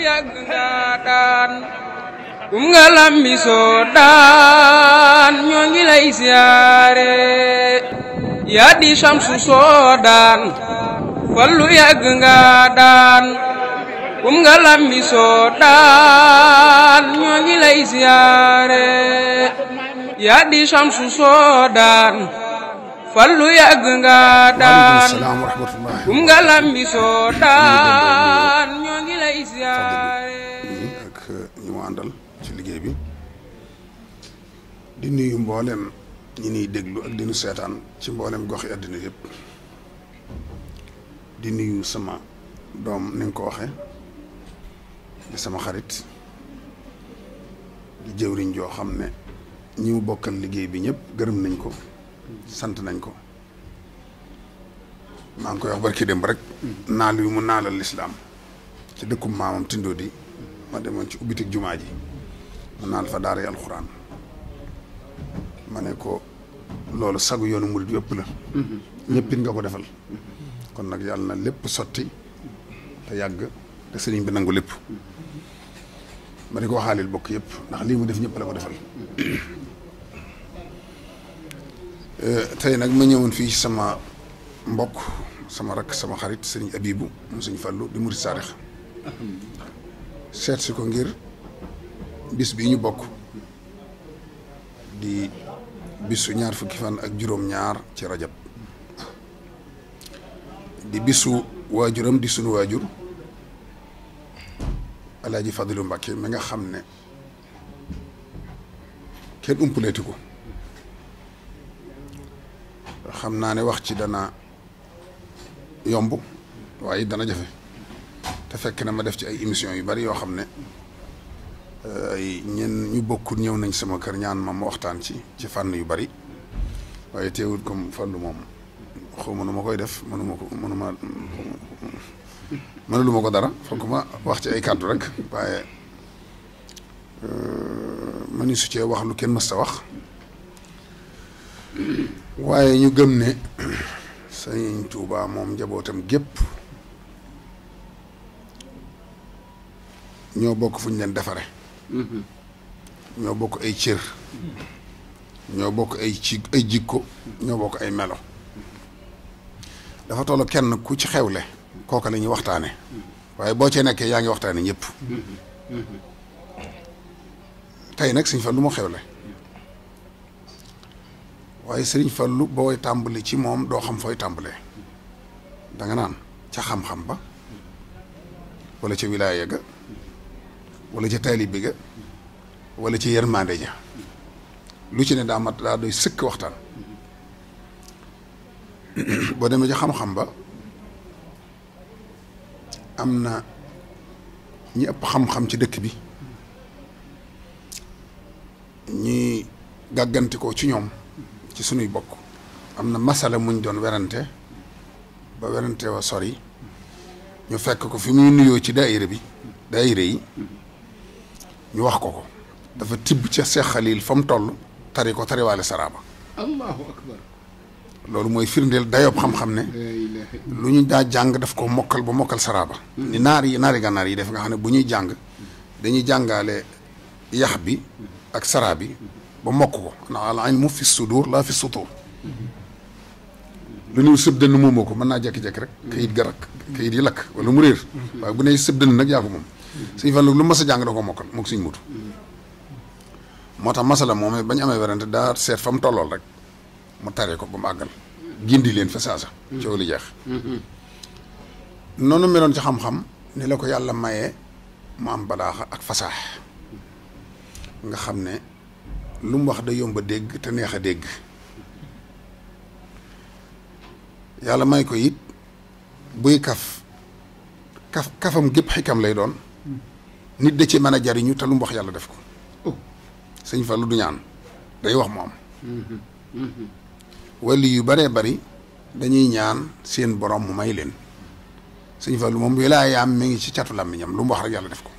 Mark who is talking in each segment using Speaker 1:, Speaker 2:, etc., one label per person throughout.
Speaker 1: yàgg nga daan kum nga lambi soo daan ñoo ngi lay siyaare yaa di Shamsu soo daan fallu yàgg nga daan kum nga lambi soo daan ñoo ngi lay siyaare yaa di Shamsu soo daan fallu yàgg nga daan kum nga lambi soo daan ñoo ngi lay siyaare
Speaker 2: ak ñi mu àndal ci liggéey bi di nuyu mboolem ñi niy déglu ak di nu seetaan ci mboolem gox yi àddina yëpp di nuyu sama doom ni nga ko waxe di sama xarit di jëwriñ joo xam ne ñi mu bokkal liggéey bi ñëpp gërëm nañ ko sant nañ ko maa ngi koy wax barki démb rek naal yu mu naalal lislaam ci dëkkum maamam Tindodi ma demoon ci ubbitik jumaa ji mu naal fa daara alxuraan ma ne ko loolu sagu yoonu murid yëpp la ñëppit nga ko defal kon nag yàlla na lépp sotti te yàgg te sëriñ bi nangu lépp ma di ko waxaalil bokk yëpp ndax lii mu def ñëpp la ko defal tey nag ma ñëwoon fii sama mbokk sama rakk sama xarit sëriñ Abibu mu sëriñ Fallu di murid saadix seet si ko ngir bis bi ñu bokk di bisu ñaar fukki fan ak juróom-ñaar ci rajab di bisu waajuram di sunu waajur Alaaji Fadilu Mbàkke mi nga xam ne kenn umpaleeti ko xam naa ne wax ci dana yomb waaye dana jafe te fekk na ma def ci ay émissions yu bari yoo xam ne ay ñenn ñu bokkul ñëw nañ sama kër ñaan ma waxtaan ci fànn yu bari waaye teewul comme Fallu moom xaw ma nu ma koy def mënuluma ko dara foog ma wax ci ay kàddu rek waaye mëni su cee wax lu kenn mës ta wax waaye ñu gëm ne Sëriñ Tuubaa moom njabootam gépp ñoo bokk fu ñu leen defare ñoo bokk ay cër ñoo bokk ay jikko ñoo bokk ay melo dafa toll kenn ku ci xewle kooka la ñuy waxtaane waaye boo cee nekkee yaa ngi waxtaane ñëpp tey nag Sëriñ Fallu moo xewle waaye Sëriñ Fallu booy tàmbali ci moom doo xam fooy tàmbalee danga naan ca xam-xam ba wala ca wilaaya ga wala ca taalibe ga wala ca yërmande ja lu ci ne daa doy sëkk waxtaan boo demee ca xam-xam ba am na ñi ëpp xam-xam ci dëkk bi ñuy gàgganti ko ci ñoom ci sunuy bokk am na masala muñ doon werante ba werante wa sori ñu fekk ko fi muy nuyoo ci daayira yi ñu wax ko dafa tibb ca Seex Xaliil fa mu toll tari ko tariwaale saraaba
Speaker 3: allahu akbar
Speaker 2: loolu mooy firndeel dayoob xam-xam ne lu ñu daa jàng daf ko mokkal ba mokkal saraaba ni naari gànnaar yi def nga xam ne bu ñuy jàng dañuy jàngaale yax bi ak saraa bi ba mokk ko ndax al ilmu fi sudur laa fi sutur lu ñuy sëb dënn moomoo ko mën naa jekki-jekki rek kayit ga rak kayit yi lakk wala mu réer waaye bu ne sëb dënn nag yaa ko moom Sëriñ Fallu lu mas a jàng da ko mokkal moo ko Sëriñ Mutu moo tax masala moom bañ amee werante daa seet fa mu tollool rek mu tare ko ba mu àggal gindi leen fa saasa coow li jeex noonu meloon ci xam-xam ni la ko yàlla mayee mu am balaaxa ak fasaax nga xam ne lu mu wax da yomb a dégg te neex a dégg yàlla may ko it buy kafam gépp xikam lay doon nit da ci mën a jariñu te lu mu wax yàlla def ko Sëñ Fallu du ñaan day wax mu am wali yu baree bari dañuy ñaan seen borom mu may leen Sëñ Fallu moom wilaayaam mi ngi ci catu làmmiñam lu mu wax rek yàlla def ko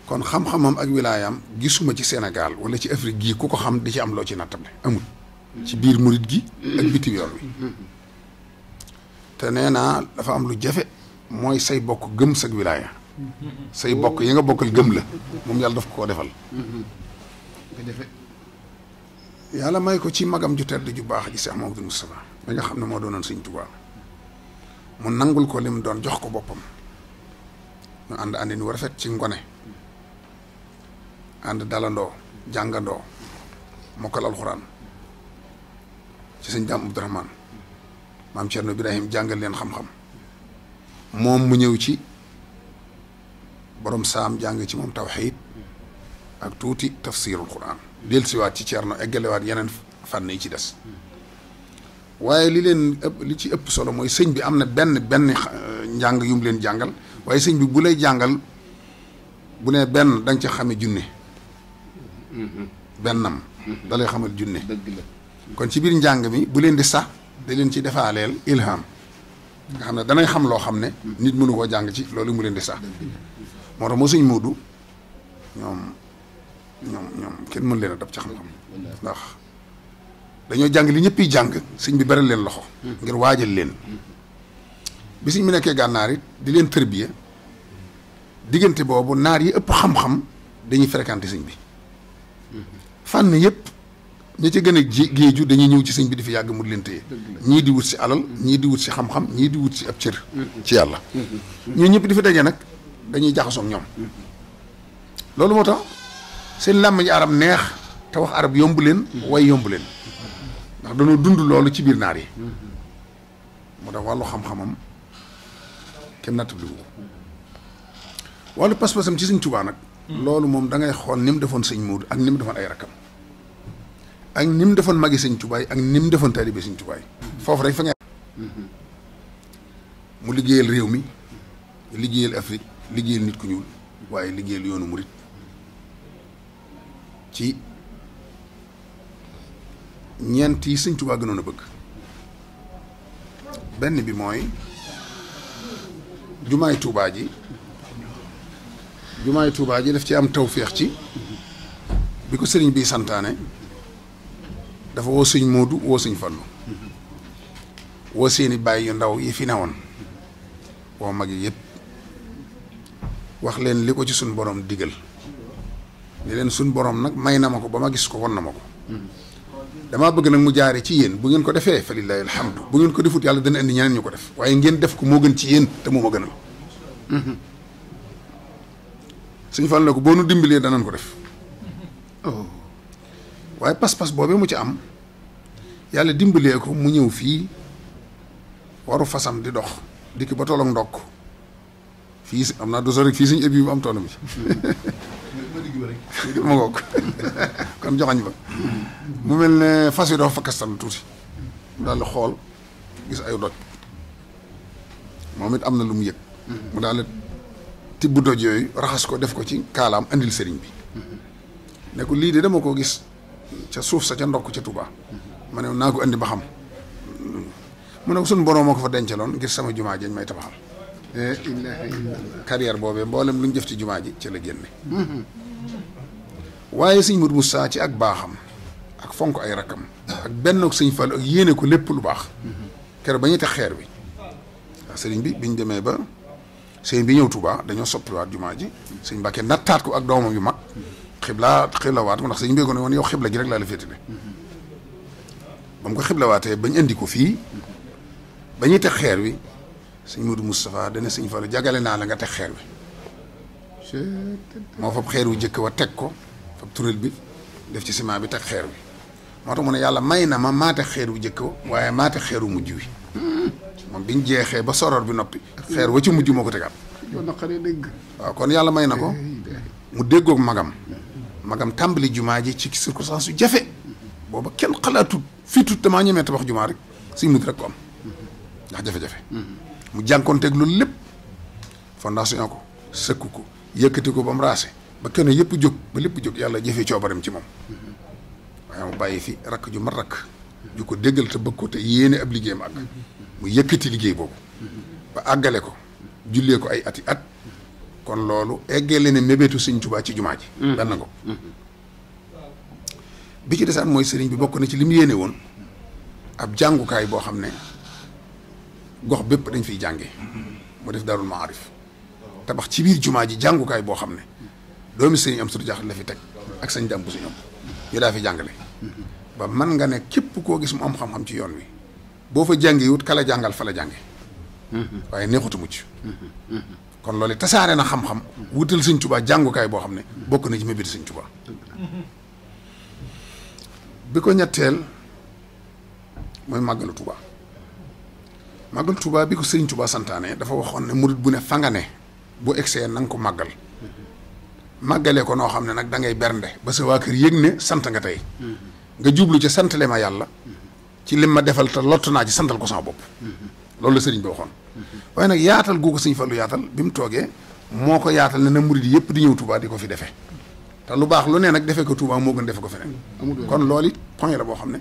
Speaker 2: kon xam-xamam ak wilaayaam gisuma ci Sénégal wala ci Afrique gii ku ko xam di ci am loo ci nattable amul ci biir murit gi ak bitim yoon wi te nee naa dafa am lu jafe mooy say bokk gëm sag wilaaya say bokk yi nga bokkal gëm la moom yàlla daf ko defal yàlla may ko ci magam ju tedd ju baax ji Cheikh Mamadou Moustapha mi nga xam ne moo doonoon Sëñ Tuubaa mu nangul ko lim doon jox ko boppam ñu ànd àndi nu rafet ci ngone ànd dalandoo jàngandoo mokkal alxuraan ci sëñ Daam Abdourahmane maam Cerno Birahim jàngal leen xam-xam moom mu ñëw ci borom saam jàng ci moom tawxiid ak tuuti tafsirul quran dellusiwaat ci Cerno eggalewaat yeneen fànn yi ci des waaye li ci ëpp solo mooy sëñ bi am na benn njàng yu mu leen jàngal waaye sëñ bi bu lay jàngal bu ne benn da nga ca xame junne bennam da lay xamal junne kon ci biir njàng mi bu leen di sax da leen ci defaaleel ilham nga xam ne danay xam loo xam ne nit mënu koo jàng ci loolu mu leen di sax moo tax moo sëñ Moodu ñoom kenn mën leen a dab ci xam-xam ndax dañoo jàng li ñëpp yi jàng sëñ bi bari leen loxo ngir waajal leen bi sëñ bi nekkee gànnaar it di leen tërbiya diggante boobu naar yi ëpp xam-xam dañuy fréquenté sëñ bi fànn yëpp ñi ci gën a géeju dañuy ñëw ci sëñ bi di fi yàgg mu leen téye ñii di wut si alal ñii di wut si xam-xam ñii di wut si ab cër ci yàlla ñoo ñëpp di fi daje nag dañuy jaxasoo ak ñoom loolu moo tax seen làmmiñ arab neex te wax arab yomb leen way yomb leen ndax dañoo dund loolu ci biir naar yi moo tax wàllu xam-xamam kenn nattable ko wàllu pas-pasam ci sëñ Tuubaa nag loolu moom da ngay xool ni mu defoon sëñ Moodu ak ni mu defoon ay rakkam ak ni mu defoon magi sëñ Tuubaa ak ni mu defoon taalibe sëñ Tuubaa foofu rek fa nga mu liggéeyal réew mi liggéeyal Afrique liggéeyal nit ku ñuul waaye liggéeyal yoonu murit ci ñeent yi sëñ Tuubaa gënoon a bëgg benn bi mooy jumaay Tuubaa ji daf ci am tawféex ci bi ko sëriñ bi santaane dafa woo sëñ Moodu woo sëñ Fallu woo seeni baay yu ndaw yi fi newoon woo mag yi yëpp wax leen li ko ci suñ borom digal ni leen suñ borom nag may na ma ko ba ma gis ko won na ma ko damaa bëgg nag mu jaare ci yéen bu ngeen ko defee fa lillahi alhamdu bu ngeen ko defut yàlla dana indi ñeneen ñu ko def waaye ngeen def ko moo gën ci yéen te moo ma gënal suñ fal na ko boo nu dimbalee danañ ko def waaye pas-pas boobee mu ci am yàlla dimbalee ko mu ñëw fii waru fasam di dox dikk ba tolloog ndokk fii am naa doso rek fii suñu ëpp yi bu am toll bi ma ngoog kon joxañ ba mu mel ne fas yi dafa fakkastan tuuti mu daal di xool gis ay doj moom it am na lu mu yëg mu daal di tibb doj yooyu raxas ko def ko ci kaalaam andil sëriñ bi ne ko lii de dama ko gis ca suuf sa ca ndokk ca Touba ma ne naa ko andi ba xam mu ne ko suñu borom moo ko fa dencaloon ngir sama jumaa ji may tabaxal carrière boobee mboolem lu ñu jëf ci jumaa ji ca la génne waaye sëñ Modou Moussa ci ak baaxam ak fonk ay rakkam ak benn ak sëñ Fall ak yéene ko lépp lu baax keroog ba ñuy teg xeer bi waaw sëriñ bi biñ demee ba sëñ bi ñëw Touba dañoo soppiwaat jumaa ji sëñ Mbàkke nattaat ko ak doomam yu mag xiblawaat ko ndax sëñ bi ko ne woon yow xibla gi rek laa la féetale ba mu ko xiblawaatee bañ indi ko fii ba ñuy teg xeer wi sëñ Modou Moustapha dana sëñ Fall jagale naa la nga teg xeer wi moo fab xeer wu jëkk wa teg ko fab turel bi def ci ciment bi teg xeer wi moo tax mu ne yàlla may na ma maa teg xeer wu jëkk wa waaye maa teg xeer wu mujj wi moom biñ jeexee ba soror bi noppi xeer wa ci mujj moo ko tegaat waaw kon yàlla may na ko mu déggoog magam tàmbali jumaa ji ci circonstance yu jafe booba kenn xalaatut fii tut damaa ñemee tabax jumaa rek suñ mujj rek ko am ndax jafe-jafe mu jànkoonteeg loolu lépp fondation ko sëkk ko yëkkati ko ba mu raase ba kenn yëpp jóg ba lépp jóg yàlla jëfee coobaram ci moom waaye mu bàyyi fi rakk ju mat rakk ju ko déggal te bëgg ko te yéene ab liggéeyam àgg mu yëkkati liggéey boobu ba àggale ko jullee ko ay ati at kon loolu eggee ne mébétu sëñ Tuubaa ci jumaa ji benn ko bi ci desaat mooy sëriñ bi bokk na ci li mu yéene woon ab jàngukaay boo xam ne gox bépp dañ fiy jànge mu def Daarul Maarif tabax ci biir jumaa ji jàngukaay boo xam ne doomi sëñ am sutu jaxat la fi teg ak sëñ dàmbu su ñoom ñu daa fi jàngale ba man nga ne képp koo gis mu am xam-xam ci yoon wi boo fa jàngee wut kala jàngal fa la jànge waaye neexutu mucc kon loolu tasaare na xam-xam wutal sëñ Tuubaa jàngukaay boo xam ne bokk na ci mébét sëñ Tuubaa bi ko ñetteel mooy màggalu Tuubaa màggalu Tuubaa bi ko sëñ Tuubaa santaane dafa waxoon ne murit bu ne fa nga ne bu egsee na nga ko màggal màggalee ko noo xam ne nag da ngay bernde ba sa waa kër yëg ne sant nga tey nga jublu ci santale ma yàlla ci lim ma defal te lott naa ci santal ko sama bopp loolu la sëriñ bi waxoon waaye nag yaatal googu sëñ Fallu yaatal bi mu toogee moo ko yaatal ne na murid yëpp di ñëw Touba di ko fi defee te lu baax lu ne nag defee ko Touba moo gën defe ko feneen kon loolu it point la boo xam ne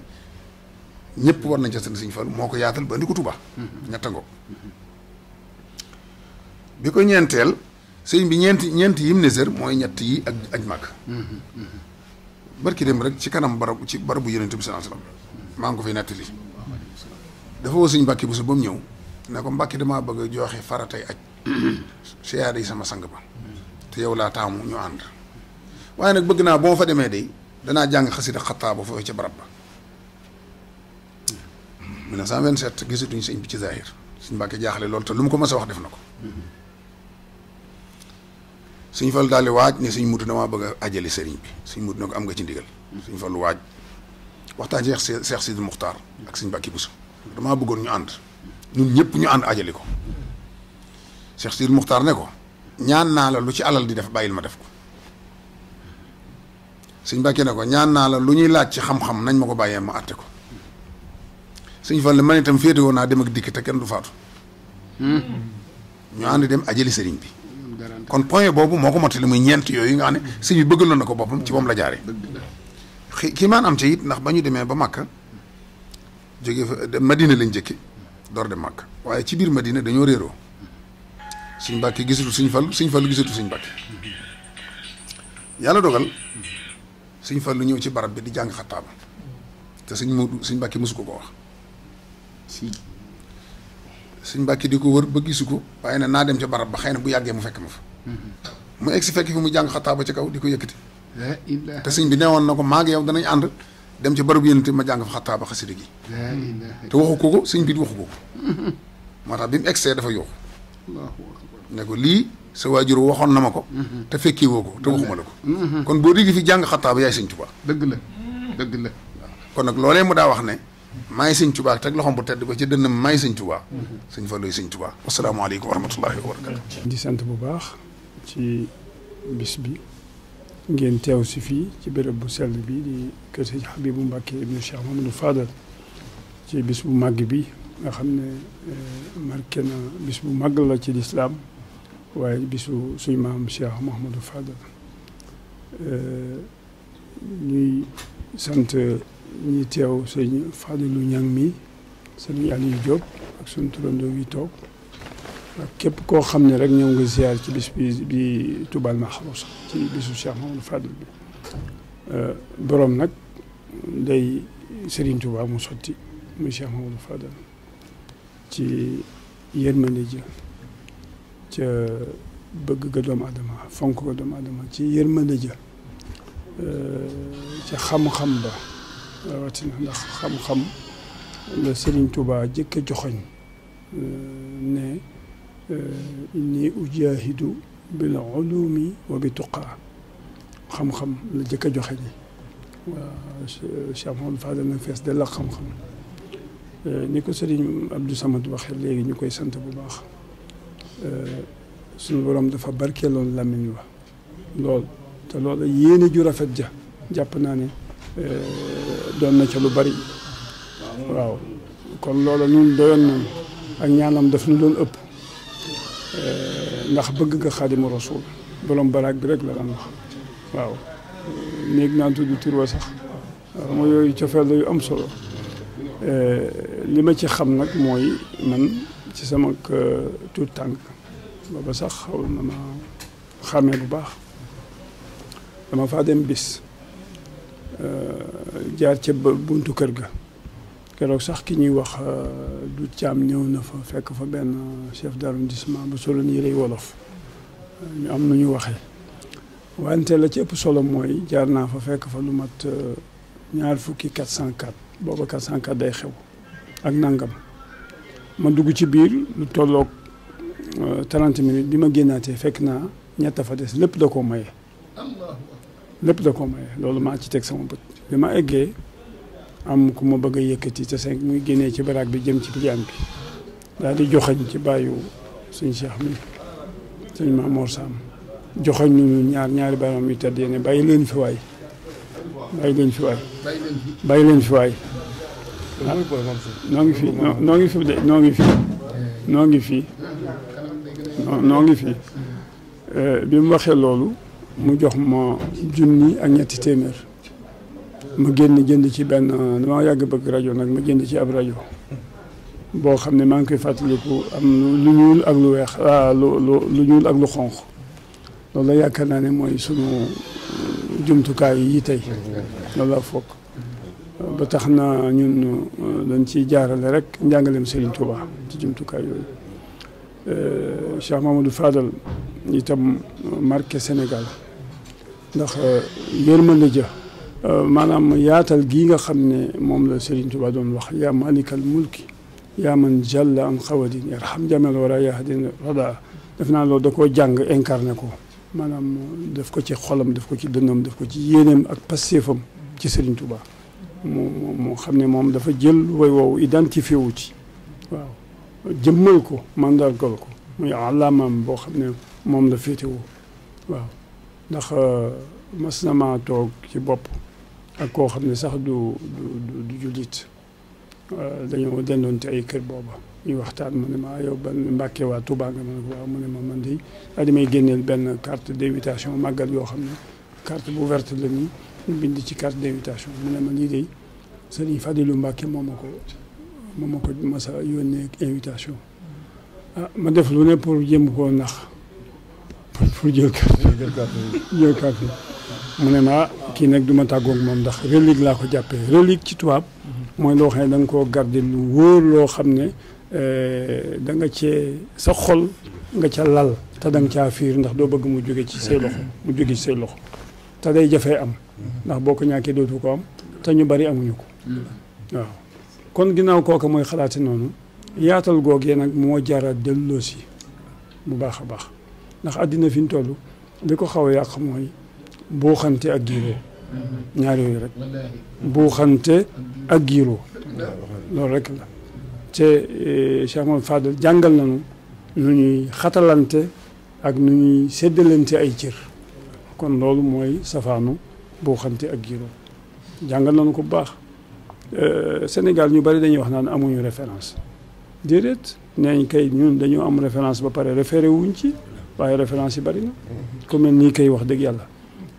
Speaker 2: ñëpp war nañ ca sant sëñ Fallu moo ko yaatal ba indi ko Touba ñettango bi ko ñeenteel sëñ bi ñeenti yim ne sër mooy ñett yi ak aj màgg barki dem rek ci kanam barabu Yonent bi sallallahu alayhi wasallam maa ngi ko fay nettali dafa woo sëñ Mbàkke Buso ba mu ñëw ne ko Mbàkke damaa bëgg a joxe faratay aj siyaare yi sama sang ba te yow laa taamu ñu ànd waaye nag bëgg naa boo fa demee day danaa jàng xasida Xattaaba foofu ca barab ba 1927 gisatuñ sëñ bi ci zahir sëñ Mbàkke jaaxle loolu te lu mu ko mës a wax def na ko sëñ Fallu daal di waaj ne sëñ Mudu damaa bëgg a ajali sëriñ bi sëñ Mudu ne ko am nga ci ndigal sëñ Fallu waaj waxtaan ci Seex Sidi Muxtaar ak sëñ Mbàkke Buso damaa bëggoon ñu ànd ñun ñëpp ñu ànd ajali ko Seex Sidi Muxtaar ne ko ñaan naa la lu ci alal di def bàyyil ma def ko sëñ Mbàkke ne ko ñaan naa la lu ñuy laaj ci xam-xam nañ ma ko bàyyee ma àtte ko sëñ Fallu man itam féete woon naa dem ak dikk te kenn du faatu ñu ànd dem ajali sëriñ bi kon point boobu moo ko mottali muy ñeent yooyu nga xam ne sëñ bi bëggaloon na ko boppam ci moom la jaare kii maan am ca it ndax ba ñu demee ba Makka jóge fa Madina lañ jëkki door dem Makka waaye ci biir Madina dañoo réeroo sëñ Mbàkke gisatu sëñ Fallu gisatu sëñ Mbàkke yàlla dogal sëñ Fallu ñëw ci barab bi di jàng Xattaaba te sëñ Mbàkke mësu ko wax sëñ Mbàkke di ko wër ba gisu ko waaye ne naa dem ca barab ba xëy na bu yàggee mu fekk ma fa mu egg si fekk fi mu jàng Xattaaba ci kaw di ko yëkkati te sëñ bi neewoon na ko maa ngi yow danañ ànd dem ca barab yéen te ma jàng fa Xattaaba xasida gi te waxu ko sëñ bi waxu ko moo tax bi mu eggsee dafa yooxu ne ko lii sa waajur waxoon na ma ko te fekkee woo ko te waxuma la ko kon boo dégg fi jàng Xattaaba yaay sëñ Tuubaa
Speaker 3: dëgg la
Speaker 2: kon nag loolee mu daa wax ne maay sëñ Tuubaa teg loxoom bu tedd ko ci dënnam maay sëñ Tuubaa sëñ Fallu sëñ Tuubaa wasalaamaaleykum wa rahmatullahi wa barakatu
Speaker 4: di sant bu baax ci bis bi ngeen teew si fii ci béréb bu sell bi di kër sëñ Habibu Mbàkke ibnu Cheikh Mamadou Fadal ci bis bu màgg bi nga xam ne marqué na bis bu màgg la ci lislaam waaye bisu suñ maam Cheikh Mahamadou Fadal ñuy sant ñi teew sëñ Fadilu Ñang mi sëñ Aliou Diop ak suñ turandoo wi toog ak képp koo xam ne rek ñëw nga ziar ci bis bi Touba Mahrousa ci bisu Cheikh Mahamadou Fadal bi borom nag day Serigne Touba mu sotti muy Cheikh Mahamadou Fadal ci yërmande ji ca bëgg ga doomu adama fonk ga doomu adama ci yërmande ja ca xam-xam ba rawatina ndax xam-xam la Serigne Touba jëkk a joxoñ ne inni ujahidu bil ulumi wa bi tuqaa xam-xam la jëkk a joxe ni waaw Cheikh Mahamadou Fadal na fees de la xam-xam ni ko Serigne Abdou Samad waxee léegi ñu koy sant bu baax suñu borom dafa barkeeloon làmmiñ wa lool te loolu yéene ju rafet ja jàpp naa ne doon na ca lu bari waaw kon loolu ñun doyoon nañu ak ñaanam daf ñu doon ëpp ndax bëgg nga Xaadimu Rasuul borom baraag bi rek la daan wax waaw néeg naan tudd tur wa sax waaw mooy yooyu cofeel la yu am solo li ma ci xam nag mooy man ci sama tuut tànk booba sax xaw na ma xàmmee bu baax dama faa dem bis jaar ca buntu kër ga keroog sax ki ñuy wax du caam ñëw na fa fekk fa benn chef d'arrondissement bu solo nii lay wolof ñu am nu ñu waxee wante la ci ëpp solo mooy jaar naa fa fekk fa lu mat ñaar fukki 404 booba 404 day xew ak nangam ma dugg ci biir lu tolloog 30 minutes bi ma génnaatee fekk naa ñett fa des lépp da koo maye lépp da koo maye loolu maa ci teg sama bët bi ma eggee am ku ma bëgg a yëkkati te cinq muy génnee ci baraag bi jëm ci piliyaan bi daal di joxañ ci bàyyu suñ Cheikh mi suñ Mamour Sam joxañ ñu ñaari baaraam yu tedd ne bàyyi leen fi waay bàyyi leen fi waay bàyyi leen fi waay noo ngi fi noo ngi fi de noo ngi fi noo ngi fi noo ngi fi bi mu waxee loolu mu jox ma junni ak ñetti téeméer ma génn jënd ci benn dama yàgg bëgg rajo nag ma jënd ci ab rajo boo xam ne maa ngi koy fàttaliku am lu ñuul ak lu weex lu ñuul ak lu xonq loolu la yaakaar naa ne mooy sunu jumtukaay yi tey loolu la foog ba tax na ñun dañ ciy jaarale rek njàngaleem Serigne Touba ci jumtukaay yooyu Cheikh Mamadou Fadal itam marqué Sénégal ndax yërmande ja maanaam yaatal gii nga xam ne moom la Serigne Touba doon wax yaa malikal mulki yaa man jalla an xawadin yarham jamal wara yahdin rada def naa loolu da koo jàng incarné ko maanaam def ko ci xolam def ko ci dënnam def ko ci yéeneem ak passeefam ci Serigne Touba moo xam ne moom dafa jël woy woowu identifié wu ci waaw jëmmal ko mandargal ko muy alaamaam boo xam ne moom la féetewoo waaw ndax mas na maa toog ci bopp ak koo xam ne sax du jullit dañoo dendoon te ay kër booba ñuy waxtaan mu ne ma yow ban Mbàkke waa Touba nga ma ne ko waaw mu ne ma man de daa may génneel benn carte d'invitation màggal yoo xam ne carte bu verte la nii ñu bind ci carte d'invitation mu ne ma lii de Sëriñ Fadilu Mbàkke moo ma ko mas a yónnee invitation ma def lu ne pour jéem koo nax pour jël carte mu ne ma kii nag du ma tàggoog moom ndax relique laa ko jàppee relique ci tubaab mooy loo xam ne da nga koo garder lu wóor loo xam ne da nga cee sa xol nga ca lal te da nga caa fiir ndax doo bëgg mu jóge ci say loxo te day jafee am ndax boo ko ñàkkee dootu ko am te ñu bari amuñu ko waaw kon ginnaaw kooka mooy xalaate noonu yaatal googee nag moo jara delloo si bu baax a baax ndax àddina fi ñu toll li ko xaw a yàq mooy buuxante ak giiroo ñaar yooyu rek buuxante ak giiroo loolu rek la te Cheikh Mamadou Fadal jàngal nañu nu ñuy xatalante ak nu ñuy séddalante ay cër kon loolu mooy safaanu buuxante ak giiroo jàngal nañu ko bu baax Sénégal ñu bari dañuy wax naan amuñu référence déedéet neeñ kay ñun dañoo am référence ba pare référé wuñ ci waaye référence yi bari na ku mel nii kay wax dëgg yàlla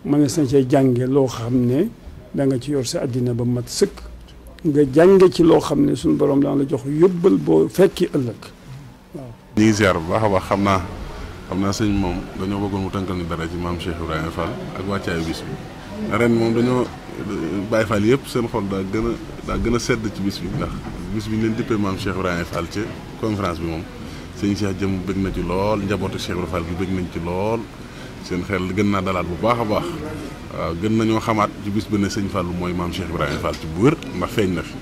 Speaker 4: mënees na cee jànge loo xam ne da nga ci yor sa àddina ba mat sëkk nga jànge ci loo xam ne suñu borom daan la jox yóbbal boo fekki ëllëg waaw.
Speaker 3: ñu ngi ziar bu baax a baax xam naa sëñ moom dañoo bëggoon mu tënkal ni dara ci maam Cheikh Ibrahima Fall ak wàccaayu bis bi ren moom dañoo Baye Fall yëpp seen xol daa gën a sedd ci bis bi ndax bis bi ñu leen dippee maam Cheikh Ibrahima Fall ci conférence bi moom sëñ Cheikh jëm bëgg na ci lool njabootu Cheikh Ibrahima Fall bi bëgg nañ ci lool seen xel gën naa dalaat bu baax a baax waaw gën nañoo xamaat ci bis bi ne sëñ Fallou mooy maam Cheikh Ibrahima Fall ci bu wér ndax feeñ na fi.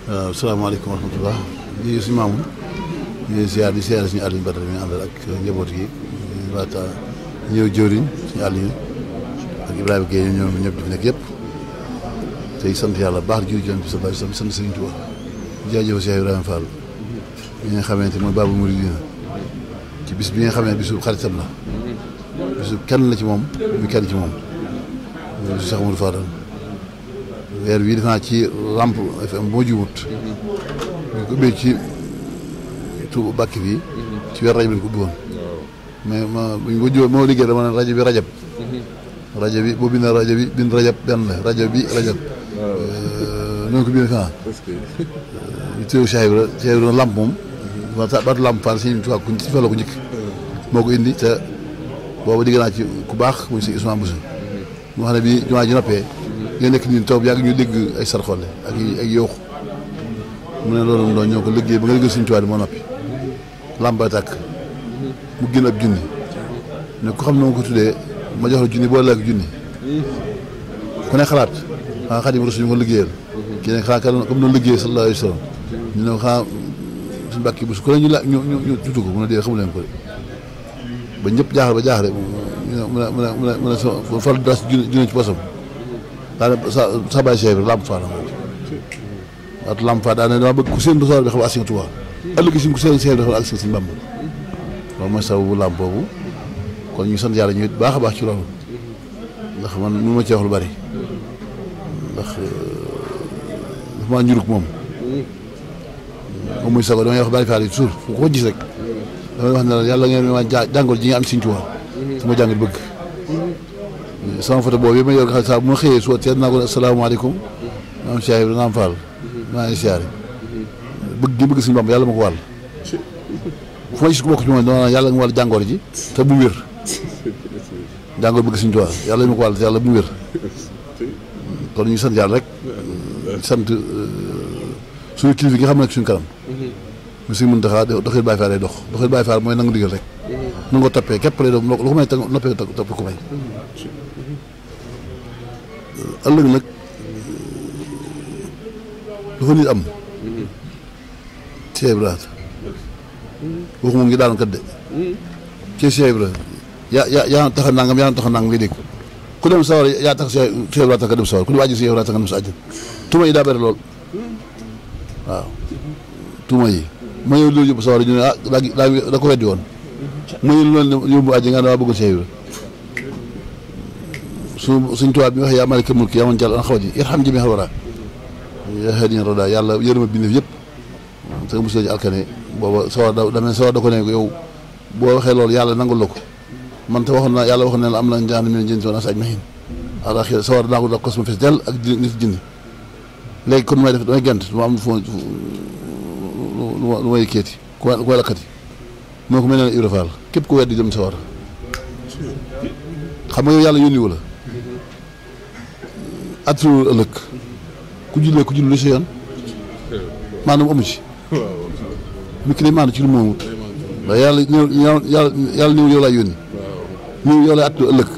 Speaker 5: waaw salaamaaleykum wa rahmatulah di suñu maamu ñu ziar di ziar suñu Aliou Badara mi àndal ak njaboot gi laata ñëw jëwriñ suñu Aliou ak Ibrahima Gueye ñoom ñëpp di fi nekk yëpp tey sant yàlla baax di jërëjëf sa bàyyi sant Sëriñ Tuubaa jaajëf Cheikh Ibrahima Fall ñi nga xamante mooy Baabul Muridiina ci bis bi nga xam ne bisu xaritam la bisu kenn la ci moom muy kenn ci moom bisu Cheikh Mamadou Fadal weer bii def naa ci Lamp FM boo jiwut ñu ko ubbee ci Tuuba Bàkki bi ci weer rajo bi ko ubbi woon mais buñ ko jiw moo liggéey dama ne rajo bi rajo bi boo bind rajo bi bind rajab benn la rajo bi rajab noonu ko bind fi ñu teew Cheikh Ibra Lamp moom baatu Lamp Fall si Tuubaa ku ci fela ko njëkk moo ko indi te booba digg naa ci ku baax muy si Ousmane Bousso mu wax ne bi jumaa ji noppee nga nekk nii taw bi yàgg ñu dégg ay sarxolle ak ay yooxu mu ne loolu doon ñoo ko liggéey ba nga liggéey Sëñ Tuubaa di moo noppi làmba tàkk mu génn ab junni ne ko xam ne ma ko tuddee ma jox la junni boo lekk junni ku ne xalaat xanaa Xaadimu Rasuul ñu ko liggéeyal kii ne xanaa comme noonu liggéey sallallahu alayhi wa sallam ñu ne xanaa suñu mbàkki bu su ko ne ñu tudd ko mu ne dee xamu leen ko de ba ñëpp jaaxal ba jaaxle mu ne fal das junni ci posam daane sa bàyyi Cheikh bi Lamp Fall waat Lamp Fall daane dama bëgg ku seen dosoor bi xam ak Sëñ Tuubaa ëllëg si ku seen Cheikh bi xam ak Sëñ Bamba loolu mooy sababu làmp boobu kon ñu sant yàlla ñu baax a baax ci loolu ndax man mënu ma ci wax lu bari ndax dafa maa njurug moom muy sago damay wax bari faal yi toujours fu ko gis rek damay wax ne la yàlla ngeen ma jàngal ji nga am Sëñ Tuubaa sama jàngal bëgg sama photo boobu yi ma yor xaalis saa bu ma xëyee suba teel naa ko asalaamaaleykum maam Cheikh Ibrahima naam Fall maa ngi siyaare bëgg gi bëgg Sëñ Bamba yàlla ma ko wàll fu ma gis ku bokk ci moom dama yàlla nga wàll jàngoor ji te bu wér jàngoor bëgg Sëñ Tuubaa yàlla ma ko wàll te yàlla bu wér kon ñu sant yàlla rek sant suñu kilifa gi nga xam ne suñu kanam monsieur Mountakha doxil Baye Fall lay doxil Baye Fall mooy nangu digal rek nu nga toppee képp lay doon lu ko may noppee topp ko may ëllëg nag lu fa nit am Cheikh Ibra waxu moom ngi daanu kat de Cheikh Ibra yaa tax a nangam ngay dégg ku dem sawar yaa tax Cheikh Ibra tax nga dem sawar ku dem àjjana Cheikh Ibra tax nga dem sa àjjana tuuma yi daa bëri lool waaw tuuma yi ma ñëw loolu yóbbu sawar ñu ne da ko weddi woon ma ñëw loolu yóbbu àjjana nga dama bëgg Cheikh Ibra Sëñ Tuubaa bi wax yaa maalikal mulki yaa man jàll an xaw ji irham jamiihal waraa yaa haadiyal radaa yàlla yërëma bindéef yëpp te nga mos ci alkane booba sawar da ko ne yow boo waxee loolu yàlla nangul la ko man te waxoon naa yàlla waxoon ne la am na njaan mi ne jën si woon as ajmahiin ala xëy sawar danaa ko da kos ma fees dell ak nit jinni léegi kon may def damay gent du ma am fu lu may kéeti ku may lakkati moo ko mel ne Ibra Fall képp ku weddi jëm sawar xam nga yow yàlla yónni wu la attriwul ëllëg ku jullee lu si yoon maanaam amu ci mi ki ne maanaam ci lu moomut ndax yàlla niwul yow laay yónni niwul yow laay attriwul ëllëg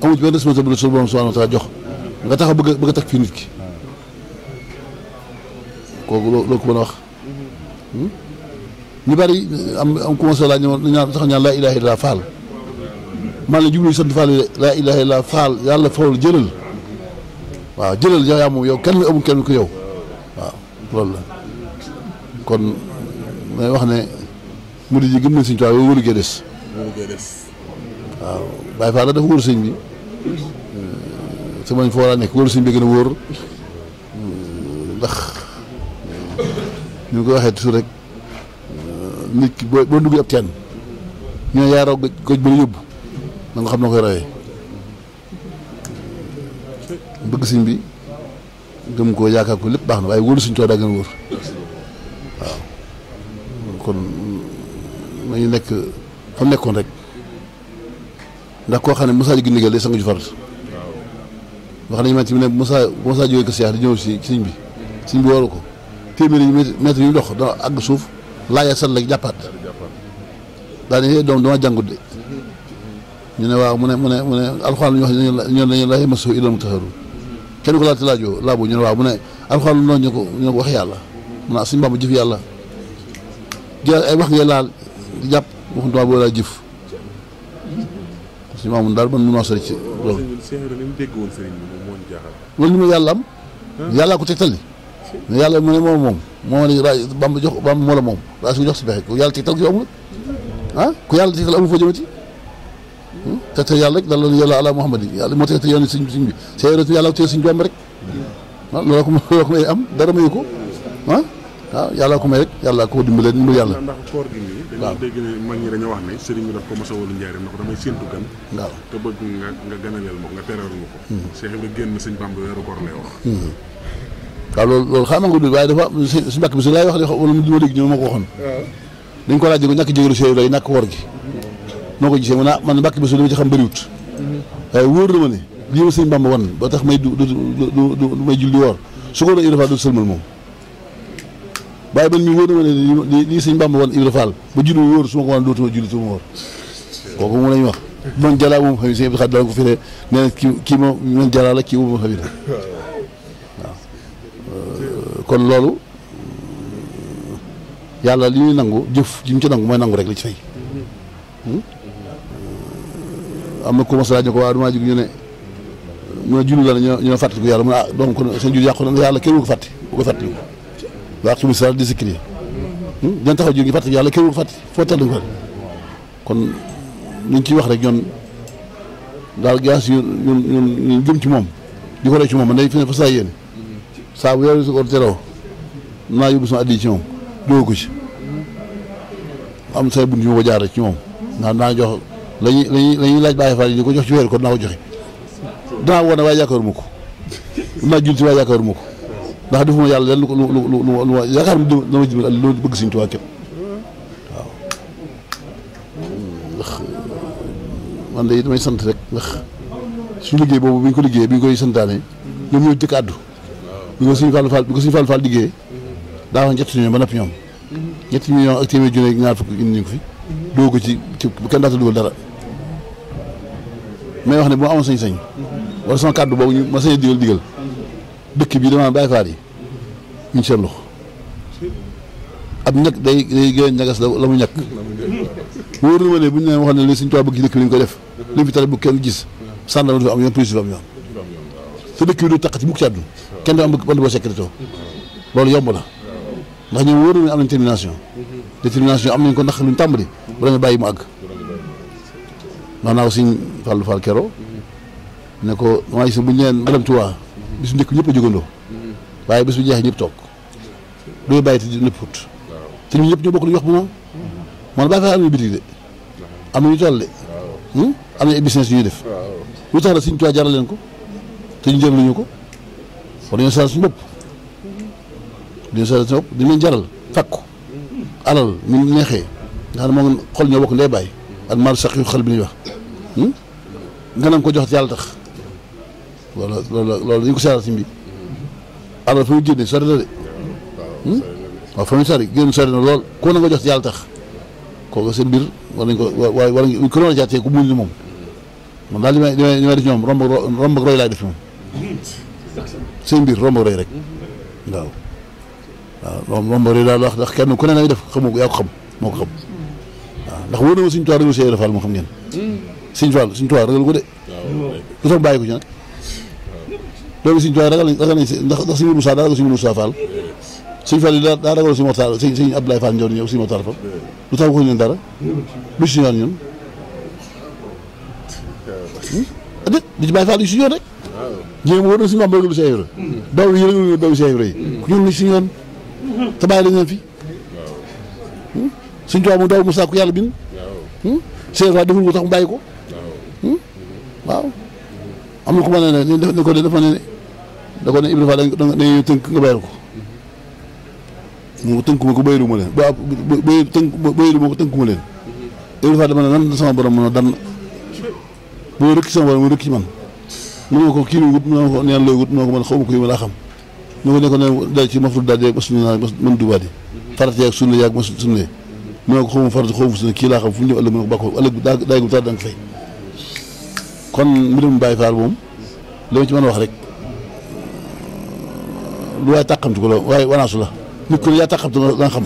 Speaker 5: amu ci benn responsabilité su borom subhanahu wa taala jox nga tax a bëgg a teg fii nit ki kooku loo ko mën a wax ñu bari am commencé laa ñaan tax ñaan laa ilaaha illa faal man la jublu sant faal laa ilaaha illa faal yàlla fawul jëlal waaw jëlal yow yaa moom yow kenn amul kenn ko yow waaw loolu la kon may wax ne murid yi gëm nañ Sëñ Tuubaa yow wóolu gee des waaw Baye Fall dafa wóor sëñ bi sama foo laa nekk wóor sëñ bi gën a wóor ndax ñu ngi koy waxee toujours rek nit ki boo dugg ab teen ñoo yaa raw goj ba la yóbbu na nga xam na koy rawee bëgg sëñ bi gëm ko yaakaar ko lépp baax na waaye wóolu Sëñ Tuubaa daa gën a wóor waaw kon nañu nekk fa nekkoon rek ndax koo xam ne Moussa ji ndigal day sang ju farat wax nañu man ci ne Moussa jógee ko Seex di ñëw si sëñ bi waru ko téeméeri mètre yu dox dana àgg suuf laaya sat la jàppaat daane doom dama jàngut de ñu ne waaw mu ne alxuraan ñu wax ñoom dañu la yamassuhu illal mutahharuun kenn ko laajte laaboo ñu ne waaw mu ne alxuraan lu noonu ñu ko wax yàlla mu ne Sëñ Bamba jëf yàlla ay wax ngay laal di jàpp waxutuma boo laa jëf si maamun daal man mun naa sori ci loolu loolu li mu yàlla am yàllaa ko tegtal li mais yàlla mu ne moom ne Bamba jox Bamba moo la moom daa su jox si pexe ku yàlla tegtal ko amul ku yàlla tegtal amul foo jëmati tegtal yàlla rek dala yàlla ala Muhammad yàlla moo tegtal yoon sëñ bi c'est yàlla teel Sëñ Bamba rek loolu ko may am dara mayu ko waaw yàlla ko may rek yàlla ko dimbale dimbal yàlla
Speaker 3: ndax koor gi nii dañoo dégg ne mag ñi dañoo wax ne sëriñ bi daf ko mos a wolu njaareem na ko damay séentu gan waaw te bëgg nga ganaleel ma ko nga teral ma ko Cheikh Ibra génn Sëñ Bamba weeru koor lay wax
Speaker 5: waaw loolu xam nga waaye dafa si mbàkk bi si laay wax de wala ma dégg ñoo ma ko waxoon dañ ko laaj ko ñàkk jégalu Cheikh Ibra ñàkk woor gi noo ko gisee man mbàkk bi su li ma ci xam bëriwut waaye wóor na ma ne lii ma sëñ Bamba wan ba tax may du may julli woor su ko doon Ibra Fall du sëlmal moom waaye man mi wóor na ma ne lii sëñ Bamba wan Ibra Fall ba julli wóor su ma ko wan dootuma julli su ma wóor kooku moom la ñu wax man jalaa moom xam ne sëñ Abdou Khadre daan ko firee nee na kii moom man jalaa la kii moom xam ne waaw kon loolu yàlla li ñuy nangu jëf ji mu ci nangu mooy nangu rek la ci fay am na ku ma laaj ne ko waaw damaa jig ñu ne mu ne julli la ñoo fàttaliku yàlla mu ne ah donc seen julli yàqu na yàlla kenn ko fàtte bu ko fàttaliku waa ximu sala di zikri dañ taxaw ji ngi fàttaliku yàlla kenn ko fàtte foo tal ko kon ñu ngi ciy wax rek ñoon daal gaas ñun gëm ci moom di ko rek ci moom man day fi ne fa saa yéene saa bu yow su ko teroo naa yóbbu sama addi ci moom doo ko ci am say bunt yu ma ko jaar ci moom naa jox lañuy laaj Baay Faal yi di ko jox ci weer kon naa ko joxe danaa woon ne waaye yaakaaruma ko naa jul ci waaye yaakaaruma ko ndax defuma yàlla leen lu yaakaar mu dama jëmal àll loolu bëgg Sëñ Tuubaa képp waaw ndax man de damay sant rek ndax su liggéey boobu bi ñu ko liggéeyee bi ñu koy santaane ñoom ñoo jëkk àddu bi ko Sëñ Fallu Fall liggéeyee daa wax ñetti million ba noppi ñoom ñetti million ak téeméer junne ñaar fukk indi ñu ko fi doo ko ci kenn daata dugal dara mais wax ne bu ma amoon sañ-sañ wala sama kàddu boobu ñu ma sañ digal dëkk bi dama Baay Faal yi ñu seen loxo ab ñàkk day gën a ñagas la mu ñàkk wóor na ma ne bu ñu nee wax ne li Sëñ Tuubaa bëgg ci dëkk bi ñu koy def li mu fi tere bu kenn gis sàndarma du fi am yoon police du fi am yoon te dëkk bi du taqati mukk ci àdduna kenn du am bant boo sécurité loolu yomb na ndax ñoom wóor na am nañ détermination am nañ ko ndax luñ tàmbali bu demee bàyyi mu àgg wax naa ko Sëñ Fallu Fall kero ne ko maa gis bu ñu leen madame Touba bisu njëkk ñëpp a jógandoo waaye bis bu jeexee ñëpp toog dooy bàyyi te nëpp fut te ñun ñëpp ñoo bokk lu ñu wax bu moom man Baay Faal am na bitig de am na ñu toll de am na ay business yu ñuy def lu tax la Sëñ Tuubaa jaral leen ko te ñu jaral ñu ko kon dañoo saal suñu bopp dañ leen jaral fakku alal ñu neexee nga xam ne moom xol ñoo bokk ndey bàyyi ak mal sax yu xel bi ñuy wax nga nang ko jox yàlla tax loolu dañu ko seeral si bi alal fa mu génne sori na de waaw fa mu sori génn sori na lool ko na nga jox yàlla tax kooku seen mbir war nañ ko waaye war nañ ko doon jaatee ku mun ni moom man daal li may def ñoom romb ak roy laay def moom seen mbir romb ak roy rek waaw romb ak roy daal wax ndax kenn ku ne ngay def xamoo ko yaa ko xam moo ko xam waaw ndax wóor na ma Sëñ Tuubaa ragal Sëñ Fall moo xam ngeen Sëñ Tuubaa ragal ko de lu tax bàyyi ko ci nag doomu Sëñ Tuubaa ragal nañ ndax Sëñ Moussa daa ragal Sëñ Moussa Fall Sëñ Fall daa ragal Sëñ Mortal Sëñ Abdoulaye Fall Ndiol ñëw Sëñ Mortal Fall lu tax waxuñu leen dara lu si yoon ñun déet di ci Baay Fall yi si yoon rek ñoom wóor na Sëñ Bamba ragalu Cheikh Ibra daw yi ragalu daw Cheikh Ibra yi ñun si yoon te bàyyi lañ leen fi Sëñ Tuubaa mu daw Moussa ko yàlla bind Cheikh Ibra deful ko tax mu bàyyi ko waaw am na ku ma ne ko dafa ne da ko ne Ibra Fall dañuy tënk nga bayal ko mu tënk ma ko baylu ma leen baylu ma ko tënk ma leen Ibra Fall dama ne nan sama borom mën a dan boo rëkk sama borom mu rëkk ci man mu ne ko kii wut mu ne ko neen looy wut mu ne ko man xaw ma ko yi ma laa xam mu ne ko ne dal ci mafru daal yeeg masunu naa mën dubaat yi farat yaag sunna yaag mas sunne mu ne ko xaw ma farat xaw ma sunne kii laa xam fu mu ñëw ëllëg mu ne ko bàkko ëllëg daay gu tar da nga fay kon mbirum Baay Faal moom li ma ci mën a wax rek lu waaye tàqamti ko la waaye wanaasu la nit ku ne yaa tàqamti da nga xam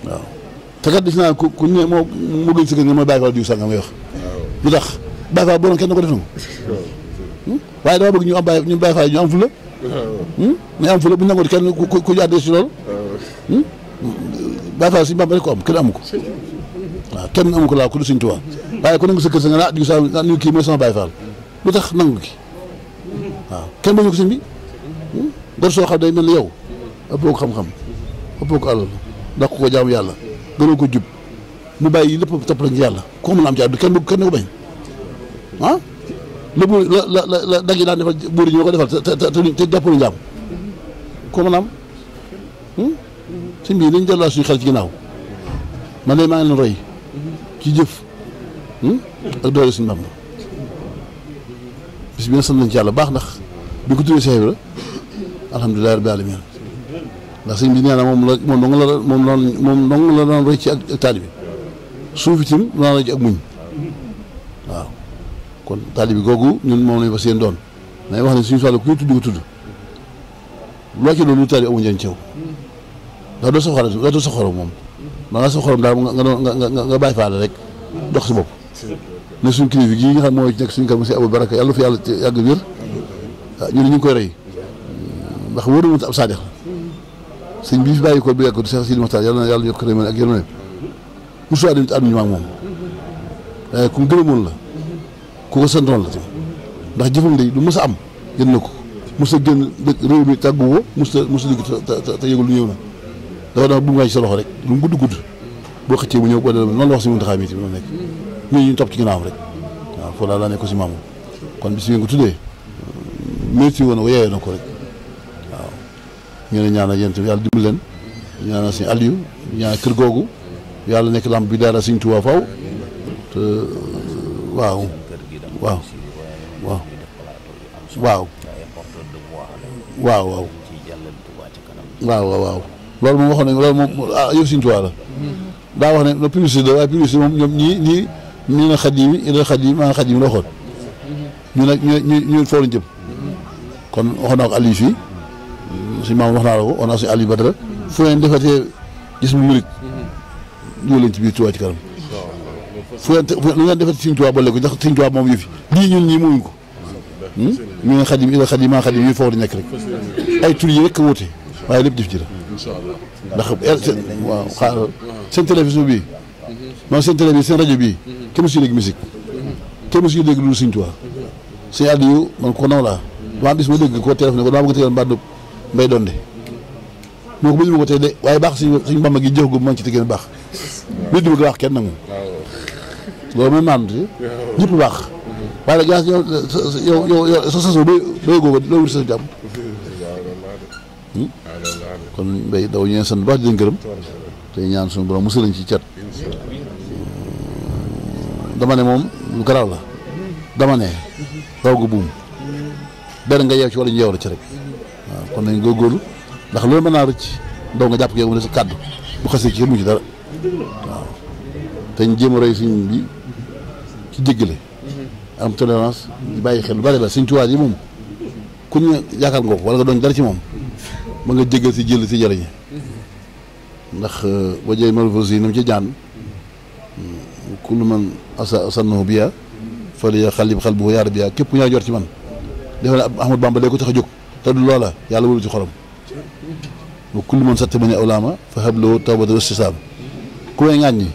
Speaker 5: waaw te kat gis naa ku ne moo gën si gën nga mooy Baay Faal diw sàngam ngay wax lu tax Baay Faal boo kenn na ko def na ko waaye dama bëgg ñu Baay Faal ñu am fula ñu am fula bu ñu nangoo kenn ku àddee si loolu Baay Faal si Bamba rek ko am kenn amu ko waaw kenn amu ko laa ku du Sëñ Tuubaa waaye ku nangu sa kër sa nga naa diw sa ñu kii mooy sama Baay Faal lu tax nangu ki waaw kenn bañu ko sëñ bi gor soo xam day mel ni yow ëppoo ko xam-xam ëppoo ko alal daq ko jaamu yàlla gënoo ko jub mu bàyyi lépp topp la ci yàlla ko mën a am ci àddu kenn bëgg kenn ko bañ ah la buur la dag yi daan defal buur yi ñoo ko defal te jàppalu njaam ko mën a am sëñ bi nañ delloo suñu xel ci ginnaaw man de maa ngi leen roy ci jëf ak doole suñu Bamba bis bi nag sant nañ ci yàlla baax ndax bi ko tuddee Cheikh Ibra alhamdulilah rabbil alamin ndax sëñ bi nee na moom dong la doon roy ci ak taalibi suuf itam doon roy ci ak muñ waaw kon taalibi googu ñun moom lañu fas yéene doon may wax ne suñu Fallou ku ñu tudd ko tudd loo ci doon lu taalibi amu njëriñ ci yow ndax doo sa xorom moom da nga sa xorom daal nga bàyyi faale rek dox si bopp ne suñu kilifa gii nga xam mooy nekk suñu kër monsieur Abou Baraka yàlla fi yàlla yàgg wér ñu ne ñu ngi koy rey ndax wóor na ab saadix la sëñ bii fi bàyyi ko bi yàgg Cheikh Sidi Mokhtar yàlla na yàlla yokk réew mi ak yërmande mosu waa dem ci àdduna ñu moom waaye ku gërëmoon la ku ko santoon la tamit ndax jëfam de du mës a am gën na ko mës a génn réew mi tàggu woo mës a dugg te yëgul lu ñëw na dafa dama bu mu ci sa loxo rek lu mu gudd boo xëccee mu ñëw boo dee noonu la wax si Muntaxa mi tamit nekk ñu topp ci ginnaawam rek waaw foofu laa nekk ko si maamu kon bis bi nga ko tuddee mérite woon na ko yeewee na ko rek waaw ñu ne ñaanal yéen tamit yàlla dimbali leen ñaanal suñu Aliou ñaanal kër googu yàlla nekk lamp bi daara Sëñ Tuubaa faw te waaw waaw waaw waaw waaw waaw waaw waaw loolu moom waxoon nañ loolu moom yëf Sëñ Tuubaa la daa wax ne publicité la waaye publicité moom ñoom ñii na Xadim ila Xadim maa Xadim la waxoon ñu nag ñu foo lañ jëm kon waxoon naa ko Aliou fii si maam wax naa la ko on a si Aliou Badara fu ngeen defatee gis mu murit ñëw leen ci biir Touba ci kanam fu ngeen defatee Sëñ Tuubaa boole ko ndax Sëñ Tuubaa moom yëfi lii ñun ñii moomuñ ko ñu ne Xadim ila Xadim maa Xadim ñu foofu di nekk rek ay tur yi rek a wóote waaye lépp def ci la ndax waaw xaaral seen télévision bii non seen télé bi seen rajo bii kenn mësu dégg musique kenn mësu dégg lu Sëñ Tuubaa sëñ Aliou man ko naw laa dama bis ma dégg ko téléphone ko dama bëgg a tegal mbaat mbay doon de moo ko bëgg ma ko tey de waaye baax suñu Bamba gi jox gu man ci tegeen baax nit dima ko wax kenn nag moom loolu mooy maanute ñëpp baax waaye nag yaa yow sa saso doy googa loo wut sa jàmm kon mbay daw ñu sant baax di leen gërëm te ñaan suñu borom musal lañ ci cat dama ne moom lu garaaw la dama ne raw gu buum benn nga yeew ci wala ñu yeew la ci rek waaw kon nañ góorgóorlu ndax loolu mën naa rëcc ndaw nga jàpp ko mu ne sa kàddu bu xasee ci mu ci dara waaw te ñu jéem a roy suñ bi ci jéggale am tolérance di bàyyi xel lu bari ba Sëñ Tuubaa yi moom ku ñu yaakaar nga ko wala nga doon dara ci moom ma nga jéggal si jël si jëriñe ndax boo jëlee malfausi yi nam ci jaan kullu man asannahu biya fali xalib xal bu yaar biya képp ku ñaa jor ci man defe ne Ahmad Bamba day ko tax a jóg te du loola yàlla wëlu ci xolam ba kullu man satt bani awlaama fa habloo tawbata istisaam ku may ŋaañ ñi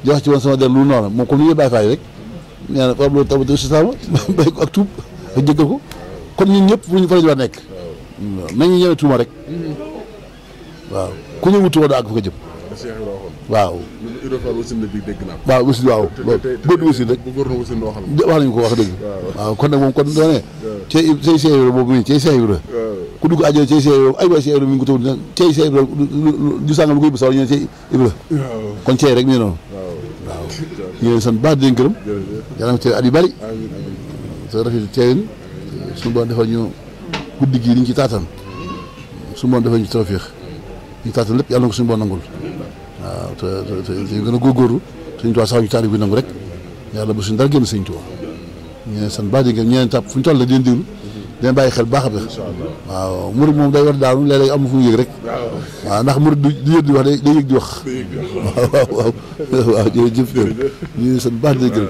Speaker 5: di wax ci woon sama der lu noonu moom comme ni ñuy bàyyi faay rek nee na fa habloo tawbata istisaam bay ko ak tuub ak jéggal ko kon ñun ñëpp fu ñu fa la ñu war nekk nañu ñëwee tuuma rek waaw ku ñëw tuuma doo àgg fa ko jëm waaw waaw aussi waaw loolu aussi rek wax nañu ko wax dëgg waaw kon nag moom kon doo ne cey Cheikh Ibra boobu mi cey Cheikh Ibra ku dugg àjjana cey Cheikh Ibra ay waay Cheikh Ibra mi ngi ko taw cey Cheikh Ibra du sàngam lu koy bësaw ñu ne cey Ibra kon cey rek mi noonu waaw ñu leen sant baax di leen gërëm yàlla na teew at yu bari te rafet teewin suñu borom defal ñu guddi gii liñ ci taatan suñu borom defal ñu tawfeex ñu taatan lépp yàlla na ko suñu borom nangul waaw te ñu gën a góorgóorlu Sëñ Tuubaa sax ñu taali bi nangu rek yàlla bu suñu dara génn Sëñ Tuubaa ñu ne sant baax di ngeen ñeneen tàpp fu ñu toll la di leen déglu di leen bàyyi xel baax a baax waaw murid moom day war daanu léeg-léeg am fu mu yëg rek waaw ndax murid du yëg di wax day yëg di wax waaw jërëjëf ñu sant baax di gërëm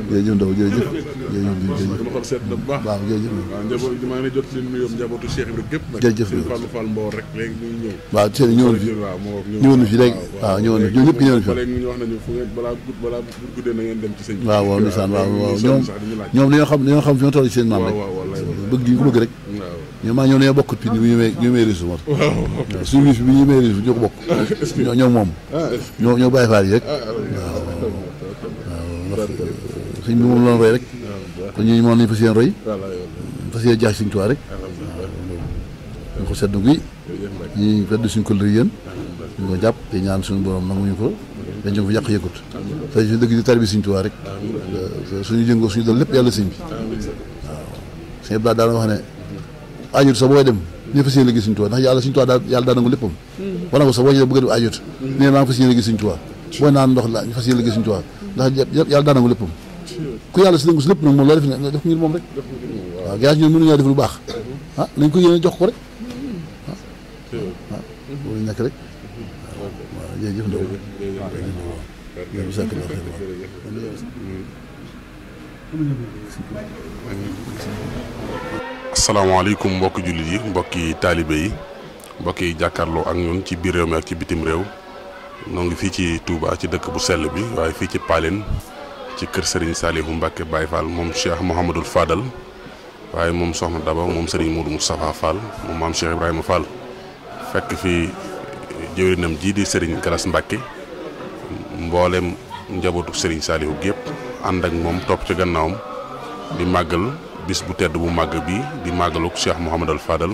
Speaker 5: jërëjëf ndaw jërëjëf waaw jërëjëf
Speaker 3: maa ngi lay jot leen nuyoo njabootu Cheikh Ibra gépp nag
Speaker 5: jërëjëf
Speaker 3: Fallou Fall Mboor rek léegi ñu ñëw
Speaker 5: waaw seen ñëwoon fi ñëwoon fi léegi waaw ñëwoon fi ñoom ñëpp ñëwoon fi
Speaker 3: léegi ñu wax nañu fu ngeen balaa guddee na ngeen dem ci sëñ
Speaker 5: waaw waaw ndeysaan waaw waaw ñoom dañoo xam fi ma toll ci seen maam rek bëgg gi ñu ko bëgg rek ñoom maa ñoo ne bokk pin bi ñu may risu mor suñu bi ñu may risu ñoo ko bokk ñoo moom ñoo bàyyi faal yi rek waaw ndax sëñ bi moom loon roy rek kon ñooñu moom nañu fas yéene roy fas yéene jaax Sëñ Tuubaa rek ñu ko seddu gi ñu fedd suñu këllëri yéen ñu ko jàpp te ñaan suñu borom nanguñu ko dañ ko fi yàq yëkkut te suñu dëgg di tari bi Sëñ Tuubaa rek suñu jëngoo suñu dal lépp yàlla sëñ bi sëñ Abdou daana wax ne ajut sa booy dem ne fas yéene liggéey Sëñ Tuubaa ndax yàlla Sëñ Tuubaa yàlla daa nangu léppam wana ko sax boo ñëwee bëgg a dem ajut nee maa ngi fas yéene liggéey Sëñ Tuubaa booy naan ndox la ñu fas yéene liggéey Sëñ Tuubaa ndax yàlla daa nangu léppam ku yàlla si nangu si lépp nag moom loo def ne def ko ngir moom rek waaw gars ñun mënuñoo def lu baax ah nañ ko yéene jox ko rek waaw loolu nekk rek waaw jërëjëf Ndaw
Speaker 3: asalaamaaleykum mbokki jullit yi mbokki taalibe yi mbokki jàkkaarloo ak ñun ci biir réew mi ak ci bitim réew noo ngi fii ci Touba ci dëkk bu sell bi waaye fii ci Paleen ci kër Serigne Saliou Mbacke Baye Fall moom Cheikh Mouhamadul Fadal waaye moom Soxna Daba moom Serigne Modou Moustapha Fall moom maam Cheikh Ibrahima Fall fekk fi jëwrinam ji di Serigne Galas Mbacke mboolem njabootu Serigne Saliou gépp ànd ak moom topp ci gannaawam di màggal bis bu tedd bu màgg bi di màggaluk Cheikh Mouhamadul Fadal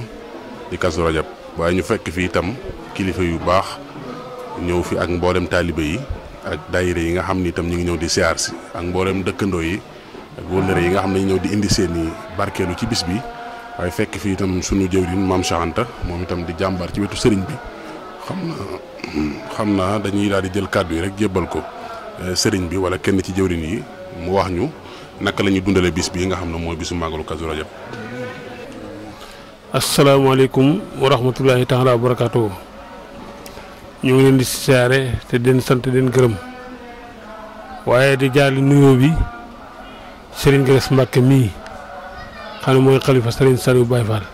Speaker 3: di Kazu Rajab waaye ñu fekk fi itam kilifa yu baax ñëw fi ak mboolem taalibe yi ak daayira yi nga xam ni itam ñu ngi ñëw di siyaar si ak mboolem dëkkandoo yi ak wóllëre yi nga xam ne ñëw di indi seeni barkeelu ci bis bi waaye fekk fi itam sunu jëwriñ maam Cheikh Anta moom itam di jàmbaar ci wetu sëriñ bi xam naa dañuy daal di jël kàddu yi rek jébbal ko sëriñ bi wala kenn ci jëwriñ yi mu wax ñu naka la ñuy dundale bis bi nga xam ne mooy bisu màggalu Kazu Rajab.
Speaker 6: asalaamaaleykum wa rahmatullahi taala wa barakaatu. ñu ngi leen di siyaare te den sant den gërëm waaye di jaarli nuyoo bi Serigne Galas Mbacke mii xam ne mooy xalifa Serigne Saliou Baye Fall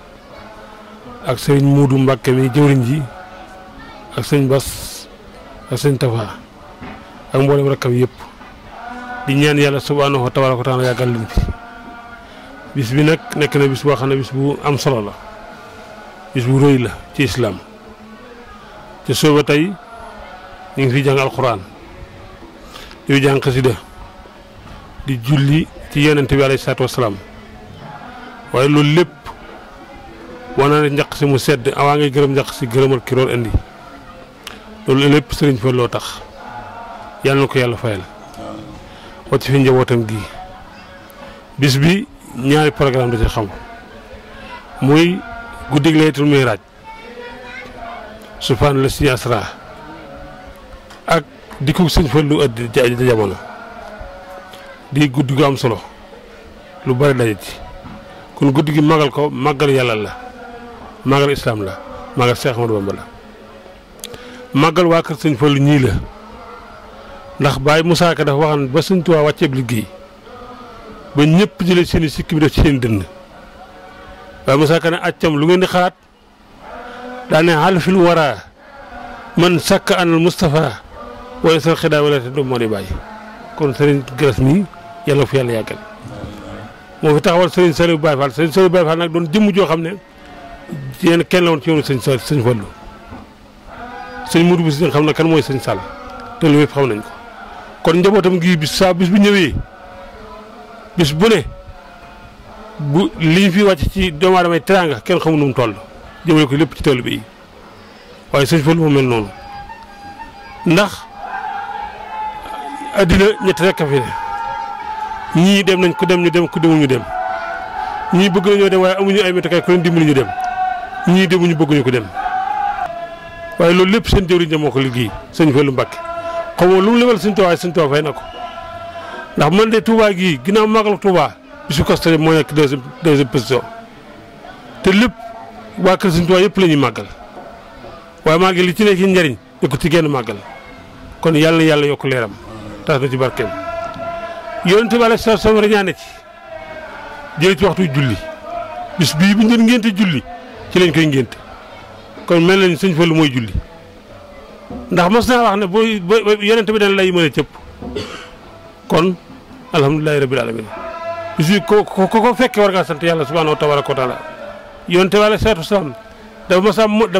Speaker 6: ak Serigne Modou Mbacke mii jëwriñ ji ak sëñ Bas ak sëñ Tafa ak mboolem rakkam yëpp di ñaan yàlla subhaanahu wa tabaaraka wa taala yàggal leen fi bis bi nag nekk na bis boo xam ne bis bu am solo la bis bu rëy la ci islam te sooba tey ñu ngi fi jàng alxuraan di jàng xasida di julli ci yonent bi alayhi salaatu wasalaam waaye loolu lépp wana ne njaq si mu sedd awaa ngay gërëm njaq si gërëmal ki roon indi loolu lépp sëriñ fa loo tax yàlla na ko yàlla fayal wacc fi njabootam gi bis bi ñaari programme da ci xam muy guddig Laylatul Mi'raaj subhaana la si asra ak di ko sëñ Fallu ëdd jamono di guddi gu am solo lu bari daje ci kon guddi gi magal ko magal yàlla la magal islam la magal Cheikh Ahmadou Bamba la magal waa kër sëñ Fallu ñii la ndax Baye Moussa Ka dafa waxan ba sëñ Tuubaa wàcceeb liggéey ba ñëpp jëlee seeni sikki bi def ci seen dënn Baye Moussa Ka ne accam lu ngeen di xalaat daane xalfil wara man sàkk anal Moustapha wala sal xidaa wala te du moo di bàyyi kon Serigne Galas mi yàlla fu yàlla yàggal moo fi taxawal Serigne Saliou Baye Fall Serigne Saliou Baye Fall nag doon jëmm joo xam ne yéen kenn la woon ci yoonu sëñ Fallu sëñ Modou bi si xam na kan mooy sëñ Sall te lu yëpp xam nañ ko kon njabootam gi bis saa bis bu ñëwee bis bu ne bu liñ fi wàcc ci doomu aadama teraanga kenn xamul nu mu toll jëmale ko lépp ci taalibe yi waaye sëñ Fallu moo mel noonu ndax addina ñett rekk a fi ne ñii dem nañ ku dem ñu dem ku demul ñu dem ñii bëgg nañoo dem waaye amuñu ay météo ku leen dimbali ñu dem ñii demuñu bëgguñu ko dem waaye loolu lépp seen jëwriñ ja moo ko liggéey sëñ Fallu Mbàkke xaw ma lu mu lebal sëñ Tuubaa waaye sëñ Tuubaa fay na ko ndax man de Touba gii ginnaaw màggal Touba bisu Kazu moo nekk deuxième position te lépp waa kër sëñ Tuubaa yëpp la ñuy màggal waaye màggal li ci nekk njariñ ne ko ci genn màggal kon yàlla na yàlla yokk leeram tax na ci barkeem yonent bi alayhi salaatu salaam ñaane ci jële ci waxtu julli bis bii bu ñu doon ngénte julli ci lañ koy ngénte kon mel nañ sëñ Fallu mooy julli ndax mos naa wax ne boo yonent bi dañ lay mën a cëpp kon alhamdulilahi rabbil alamin bis bi ko fekkee war ngaa sant yàlla subhanahu wa tabaraka wa taala yonent bi alayhi salaatu salaam dafa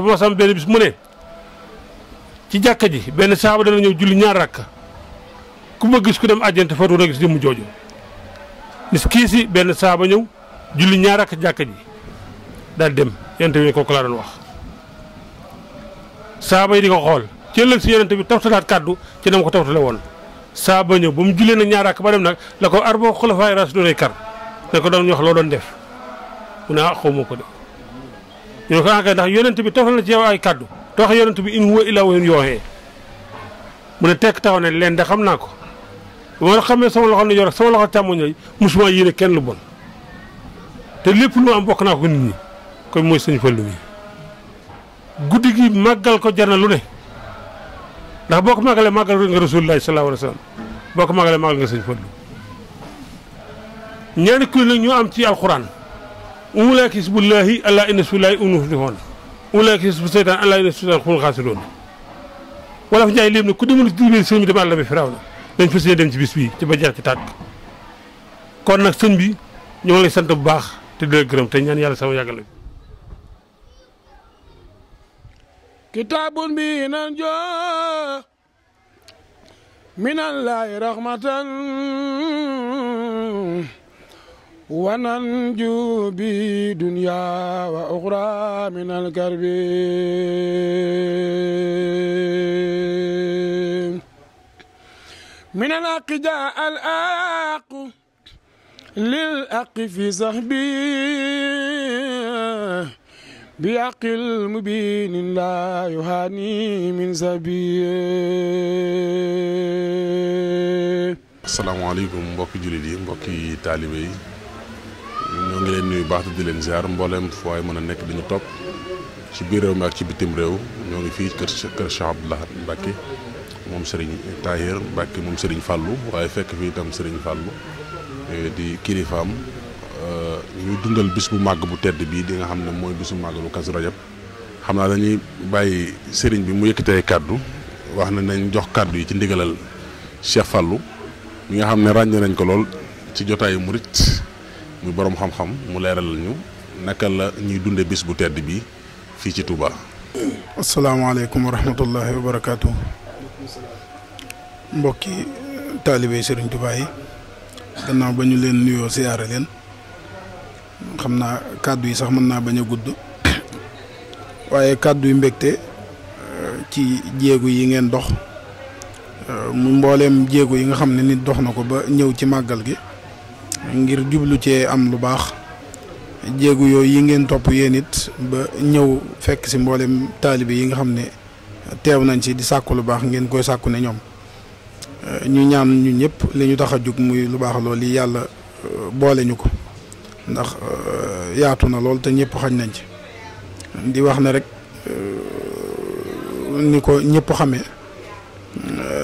Speaker 6: masam benn bis mu ne ci jàkka ji benn saaba dana ñëw julli ñaar rakka ku ma gis ku dem àjjante fatu na gis jëmm jooju gis kii si benn saaba ñëw julli ñaar rakka jàkka ji daal dem yonent bi ne kooku laa doon wax saaba yi di ko xool ci ëllëg si yonent bi taftalaat kàddu ci nam ko taftale woon saaba ñëw ba mu jullee nag ñaar rakk ba dem nag la ko arbo xulafaay ras doonay kar ne ko doon ñu wax loo doon def mu ne xaw ma ko de ñu ko kay ndax yonent bi tofal na ci yow ay kaddu te wax yonent bi in huwa illaa wahyun yuuhaa mu ne tekk taxaw ne leen de xam naa ko bu ma xamee sama loxo ndijoor ak sama loxo càmmoñ yi musuma yéene kenn lu bon te lépp lu ma am bokk naa ko nit ñi kon mooy sëñ Fallu mi guddi gi màggal ko jar na lu ne ndax boo ko màggalee màggal nga Rasulullaahi sallallaahu alayhi wa sallam boo ko màggalee màggal nga sëñ Fallu ñaari kuréel nag ñoo am ci alxuraan ulaa'ika hizbullaahi alaa inna hizballaahi humul muflihuun ulaa'ika hizbu seytaan alaa inna hizba seytaani humul xaasiruun wala fa Njaay léem ne ku demul ci biir sëñ bi dem àll bi Firawna dañ fas yéene dem ci bis bii ci ba jeex ci tàkk kon nag sëñ bi ñoo ngi lay sant bu baax te di la gërëm te ñaan yàlla sama yàggal
Speaker 7: kitaabun bi nan joo minallaahi rahmatan wa nanju bi dunya wa uxra minal karbi minal aqi jaa al aqu lil aqi fi sahbi bi aqil mubinin la yuhani min sabi.
Speaker 3: asalaamaaleykum mbokki jullit yi mbokki taalibe yi ñoo ngi leen nuyu baax di leen ziar mbooleem fu waay mën a nekk dañu topp ci biir réew mi ak ci bitim réew ñoo ngi fii kër Cheikh Abdou Lahad Mbacké moom Serigne Tahir Mbacké moom Serigne Fallou waaye fekk fii itam Serigne Fallou di kilifaam ñuy dundal bis bu màgg bu tedd bii di nga xam ne mooy bisu màggalu Kazu Rajab xam naa dañuy bàyyi Serigne bi mu yëkkatee kàddu wax na nañ jox kàddu yi ci ndigalal Cheikh Fallou mi nga xam ne ràññee nañ ko lool ci jotaayu murit muy borom xam-xam mu leeralal ñu naka la ñuy dunde bis bu tedd bi fii ci Touba.
Speaker 7: asalaamaaleykum wa rahmatullahi wa barakaatu. mbokki taalibe Serigne Touba yi gannaaw ba ñu leen nuyoo siyaare leen xam naa kàddu yi sax mën naa bañ a gudd waaye kàddu yu mbégte ci jéego yi ngeen dox mu mbooleem jéego yi nga xam ne nit dox na ko ba ñëw ci màggal gi ngir jublu cee am lu baax jéego yooyu yi ngeen topp yéen it ba ñëw fekk si mbooleem taalibe yi nga xam ne teew nañ ci di sàkku lu baax ngeen koy sàkku ne ñoom ñu ñaan ñu ñëpp li ñu tax a jug muy lu baax loolu yi yàlla boole ñu ko ndax yaatu na lool te ñëpp xañ nañ ci di wax ne rek ni ko ñëpp xamee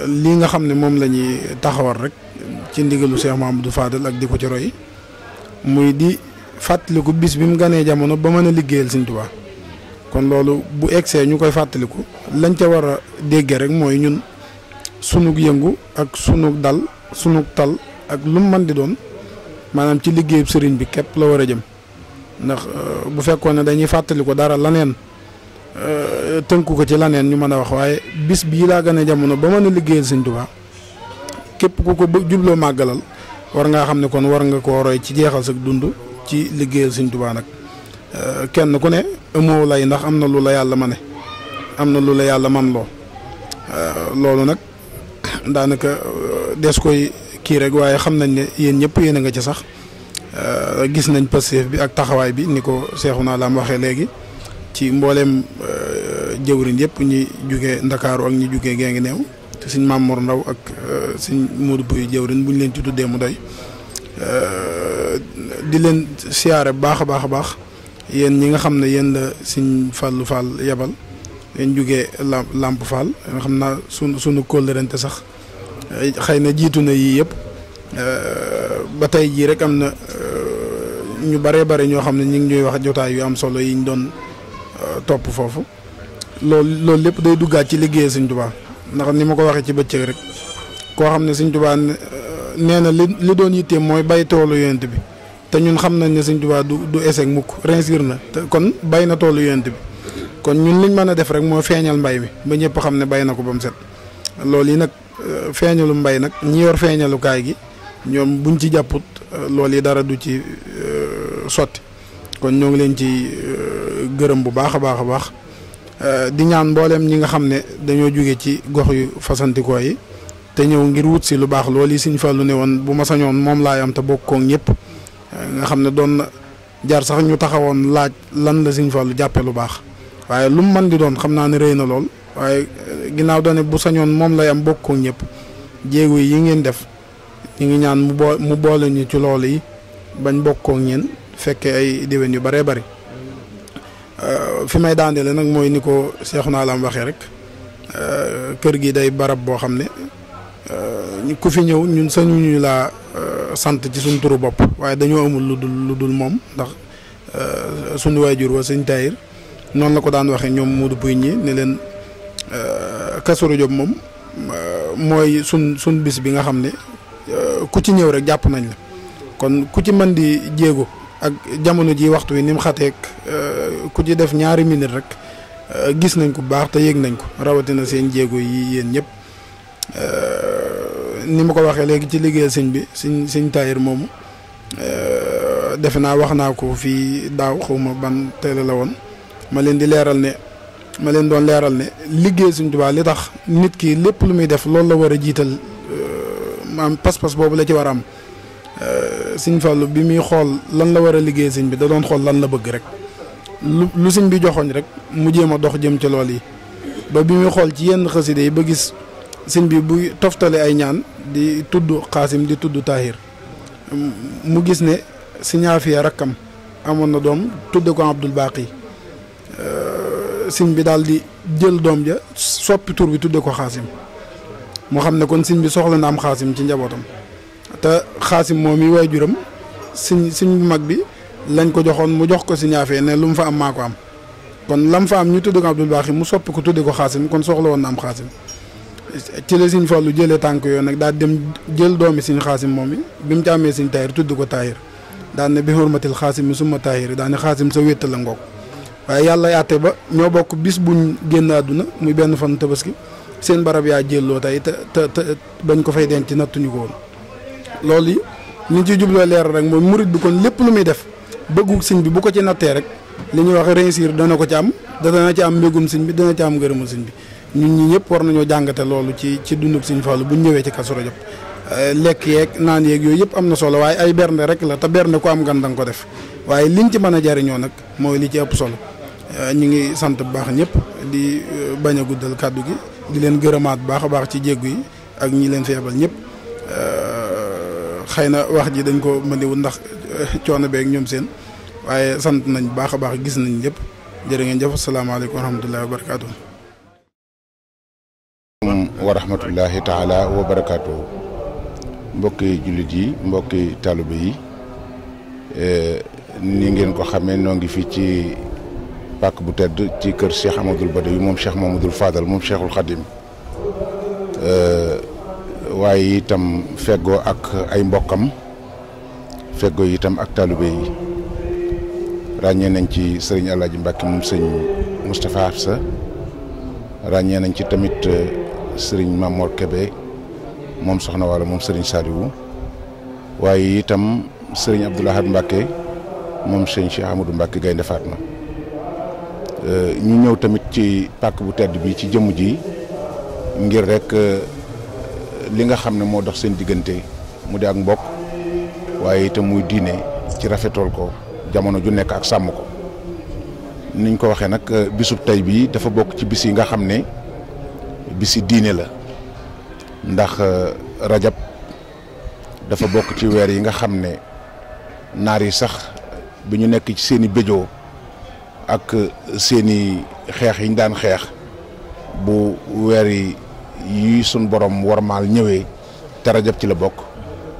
Speaker 7: lii nga xam ne moom la ñuy taxawal rek ci ndigalu Cheikh Mamadou Fadal ak di ko ci roy muy di fàttaliku bis bi mu ganee jamono ba mën a liggéeyal Sëñ Tuubaa kon loolu bu egsee ñu koy fàttaliku lañ ca war a dégge rek mooy ñun sunug yëngu ak sunug dal sunug tal ak lu mu mën di doon maanaam ci liggéeyub sëriñ bi képp la war a jëm ndax bu fekkoon ne dañuy fàttaliku dara laneen tënku ko ci laneen ñu mën a wax waaye bis bii laa gën a jamono ba mën a liggéeyal Sëñ Tuubaa képp ku ko jubloo màggalal war ngaa xam ne kon war nga koo roy ci jeexal sa dund ci liggéeyal Sëñ Tuubaa nag kenn ku ne amoo lay ndax am na lu la yàlla mane am na lu la yàlla man loo loolu nag daanaka des koy kii rek waaye xam nañ ne yéen ñëpp yéen a nga ci sax gis nañ Pastef bi ak taxawaay bi ni ko Seexuna Laam waxee léegi ci mbooleem jëwriñ yëpp ñi jugee Ndakaaru ak ñi jugee Guinguinéo te suñ Mamour Ndaw ak suñ Modou Pouy jëwriñ bu ñu leen ci tuddee mu doy di leen siyaare baax a baax a baax yéen ñi nga xam ne yéen la suñ Fallou Fall yebal leen jugee Lamp Fall nga xam naa sunu kóllërante sax xëy na jiitu na yii yëpp ba tey jii rek am na ñu bare bare ñoo xam ne ñu ngi ñuy wax jotaay yu am solo yi ñu doon topp foofu loolu lépp day duggaat ci liggéey Sëñ Tuubaa ndax ni ma ko waxee ci bëccëg rek koo xam ne Sëñ Tuubaa nee na li doon yitteem mooy bay toolu Yonent bi te ñun xam nañ ne Sëñ Tuubaa du échec mukk réussir na te kon bay na toolu Yonent bi kon ñun liñ mën a def rek mooy feeñal mbay mi ba ñëpp xam ne bay na ko ba mu set loolu yi nag feeñalu mbay nag ñi yor feeñalukaay gi ñoom buñ ci jàpput loolu yi dara du ci sotti kon ñoo ngi leen ci gërëm bu baax a baax a baax di ñaan mbooleem ñi nga xam ne dañoo jóge ci gox yu fasantikoo yi te ñëw ngir wut si lu baax loolu yi Sëñ Fallu ne woon bu ma sañoon moom laay am te bokkook ñëpp nga xam ne doon na jar sax ñu taxawoon laaj lan la Sëñ Fallu jàppe lu baax waaye lu mu mën di doon xam naa ne rëy na lool waaye ginnaaw doone bu sañoon moom lay am bokk ak ñëpp jéego yi ngeen def ñu ngi ñaan mu boole ñu ci loolu yi bañ bokk ak ñeen fekkee ay déwén yu bëree bëri fi may daanele nag mooy ni ko Seexuna Alam waxee rek kër gi day barab boo xam ne ku fi ñëw ñun sañuñu laa sant ci suñ turu bopp waaye dañoo amul lu dul moom ndax suñu waajur wa Sëñ Tahir noonu la ko daan waxee ñoom Modou Pouy ñi ne leen Kazu Rajab moom mooy suñ bis bi nga xam ne ku ci ñëw rek jàpp nañ la kon ku ci mën di jéego ak jamono ji waxtu wi ni mu xateek ku ci def ñaari minute rek gis nañ ko bu baax te yëg nañ ko rawatina seen jéego yi yéen ñëpp ni ma ko waxee léegi ci liggéeyal sëñ bi Sëñ Tahir moomu defe naa wax naa ko fii daaw xawma ban télé la woon ma leen doon leeral ne liggéey Sëñ Tuubaa li tax nit ki lépp lu muy def loolu la war a jiital maam pas-pas boobu la ci war a am Sëñ Fallu bi muy xool lan la war a liggéey sëñ bi da doon xool lan la bëgg rek lu sëñ bi joxoñ rek mu jéem a dox jëm ci lool yi ba bi muy xool ci yenn xaside yi ba gis sëñ bi buy toftale ay ñaan di tudd Xaasim di tudd Tahir mu gis ne Sëñ Aafiya rakkam amoon na doom tudde ko Abdul Baaqi sëñ bi daal di jël doom ja soppi tur bi tudde ko Xaasim moo xam ne kon sëñ bi soxla na am Xaasim ci njabootam te Xaasim moom yi waajuram sëñ bu mag bi lañ ko joxoon mu jox ko Sëñ Aafiya ne lu mu fa am maa ko am kon lam fa am ñu tudde ko Abdul Baaqi mu soppi ko tudde ko Xaasim kon soxla woon na am Xaasim ci la Sëñ Fallu jëlee tànk yooyu nag daal dem jël doomi Sëñ Xaasim moom yi bi mu ci amee Sëñ Tahir tudd ko Tahir daan ne bi hurmatil Xaasim mi summa Tahir daan ne Xaasim sa wéttal la ngoog waaye yàlla yaate ba ñoo bokk bis buñ génn àdduna muy benn fan tabaski seen barab yaa jëlloo tey te bañ ko fay denc nattuñu ko woon loolu yi liñ ci jubloo leer rek mooy murit bi kon lépp lu muy def bëggu sëñ bi bu ko ci nattee rek li ñuy wax réussir dana ko ci am dana ci am mbégum sëñ bi dana ci am ngërëmul sëñ bi ñun ñi ñëpp war nañoo jàngate loolu ci dunduk Sëñ Fallu bu ñu ñëwee ci Kazu Rajab lekk yeeg naan yeeg yooyu yëpp am na solo waaye ay bernde rek la te bernde ko am gan danga ko def waaye liñ ci mën a jariñoo nag mooy li ci ëpp solo ñu ngi sant bu baax ñëpp di bañ a guddal kàddu gi di leen gërëmaat bu baax a baax ci jéggu yi ak ñi leen feebal ñëpp xëy na wax ji dañ ko mëndiwul ndax coono beeg ñoom seen waaye sant nañ bu baax a baax gis nañ lépp jërë ngeen jëf asalaamaaleykum wa rahmatullahi wa barakaatu.
Speaker 8: wa rahmatullahi taala wa barakaatu mbokki jullit yi mbokki taalibe yi ni ngeen ko xamee noo ngi fii ci pàkk bu tedd ci kër Cheikh Amadou Badawi moom Cheikh Mamadou Fadal moom Cheikhul Khadim waaye itam feggoo ak ay mbokkam feggoo itam ak taalibe yi ràññee nañ ci sëriñ Alaaji Mbàkke moom sëñ Moustapha Afsa ràññee nañ ci tamit sëriñ Mamor Kebe moom soxna wala moom sëriñ Saliou waaye itam sëriñ Abdoul Ahad Mbàkke moom sëñ Cheikh Amadou Mbàkke Gaynde Fatma ñu ñëw tamit ci pàkk bu tedd bi ci jëmm ji ngir rek li nga xam ne moo dox seen diggante mu di ak mbokk waaye itam muy diine ci rafetool ko jamono ju nekk ak sàmm ko niñ ko waxee nag bisub tey bii dafa bokk ci bis yi nga xam ne bisi diine la ndax rajab dafa bokk ci weer yi nga xam ne naar yi sax bi ñu nekk ci seeni béjoo ak seeni xeex yi ñu daan xeex bu weer yi suñ borom warmaal ñëwee te rajab ci la bokk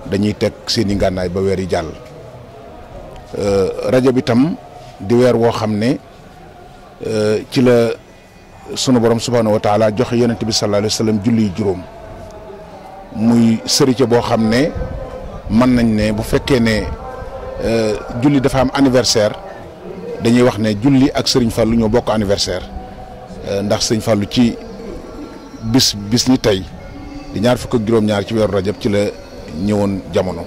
Speaker 8: dañuy teg seeni ngànnaay ba weer yi jàll rajab itam di weer woo xam ne ci la sunu borom subhaanahu wa taala joxe yonent bi sallallahu alayhi wa sallam julli juróom muy sërite boo xam ne mën nañ ne bu fekkee ne julli dafa am anniversaire dañuy wax ne julli ak sëriñ Fallou ñoo bokk anniversaire ndax sëriñ Fallou ci bis ni tey di ñaar fukk ak juróom-ñaar ci weeru rajab ci la ñëwoon jamono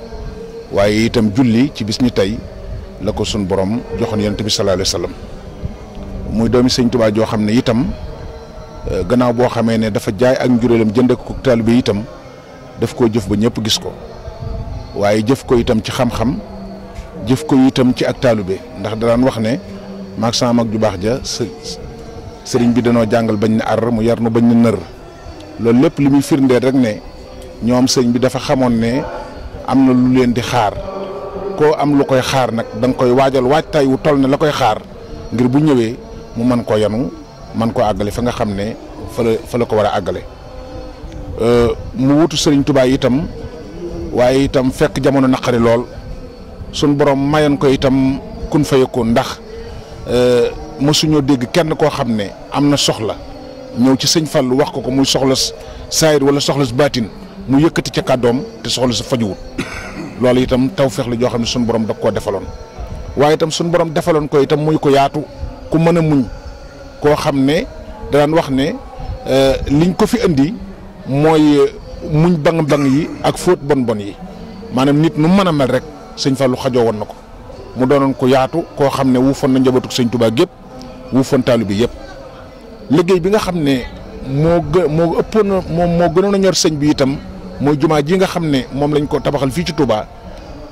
Speaker 8: waaye itam julli ci bis ni tey la ko sun borom joxoon yonent bi sallallahu alayhi wa sallam muy doomi sëñ Tuubaa joo xam ne itam gannaaw boo xamee ne dafa jaay ak njuréelam jënd ko taalibe bi itam daf koo jëf ba ñëpp gis ko waaye jëf ko itam ci xam-xam jëf ko itam ci ak taalube ndax daan wax ne maag sama mag ju baax ja sëriñ bi danoo jàngal bañ ne ar mu yar nu bañ ne nër loolu lépp li muy firndeel rek ne ñoom sëriñ bi dafa xamoon ne am na lu leen di xaar koo am lu koy xaar nag da nga koy waajal waajtaay wu toll ne la koy xaar ngir bu ñëwee mu mën koo yanu man koo àggale fa nga xam ne fa la ko war a àggale mu wutu sëriñ Tuubaa itam waaye itam fekk jamono naqari lool suñ borom mayoon ko itam kun fayakoon ndax mësuñoo dégg kenn koo xam ne am na soxla ñëw ci sëñ Fallu wax ko muy soxla saayir wala soxla baatin mu yëkkati ca kàddoom te soxla sa fajuwut loolu itam tawfeex la joo xam ne suñ borom da koo defaloon waaye itam suñ borom defaloon ko itam muy ko yaatu ku mën a muñ koo xam ne daan wax ne liñ ko fi indi mooy muñ bang-bang yi ak fóot bon yi maanaam nit nu mën a mel rek sëñ Fallu xajoo woon na ko mu doonoon ko yaatu koo xam ne wuufoon na njabootu sëñ Tuubaa gépp wuufoon taalibe bi yëpp liggéey bi nga xam ne moo ëppoon moo gënoon a ñor sëñ bi itam mooy jumaa ji nga xam ne moom lañ ko tabaxal fii ci Touba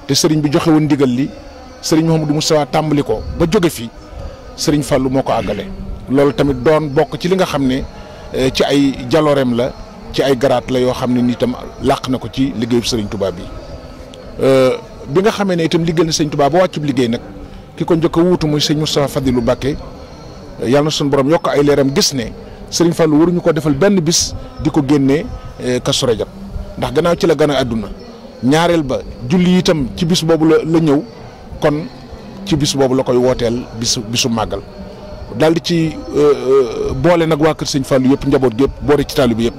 Speaker 8: te sëriñ bi joxe woon ndigal li sëriñ Mouhamadou Moustapha tàmbali ko ba jóge fi sëriñ Fallu moo ko àggale loolu tamit doon bokk ci li nga xam ne ci ay jalooreem la ci ay garaat la yoo xam ne ni itam làq na ko ci liggéeyu sëriñ Touba bi nga xamee ne itam liggéey na sëñ Touba ba wàccub liggéey nag ki ko njëkk a wuutu muy sëñ Moustapha Fadilou Mbacké yàlla na suñu borom yokk ay leeram gis ne sëriñ Fallu waruñu ko defal benn bis di ko génnee Kazu Rajab ndax gannaaw ci la gën a àdduna ñaareel ba julli itam ci bis boobu la ñëw kon ci bis boobu la koy wooteel bisu màggal daal di ci boole nag waa kër sëñ Fallu yëpp njaboot gi yëpp boole ci taalibe bi yëpp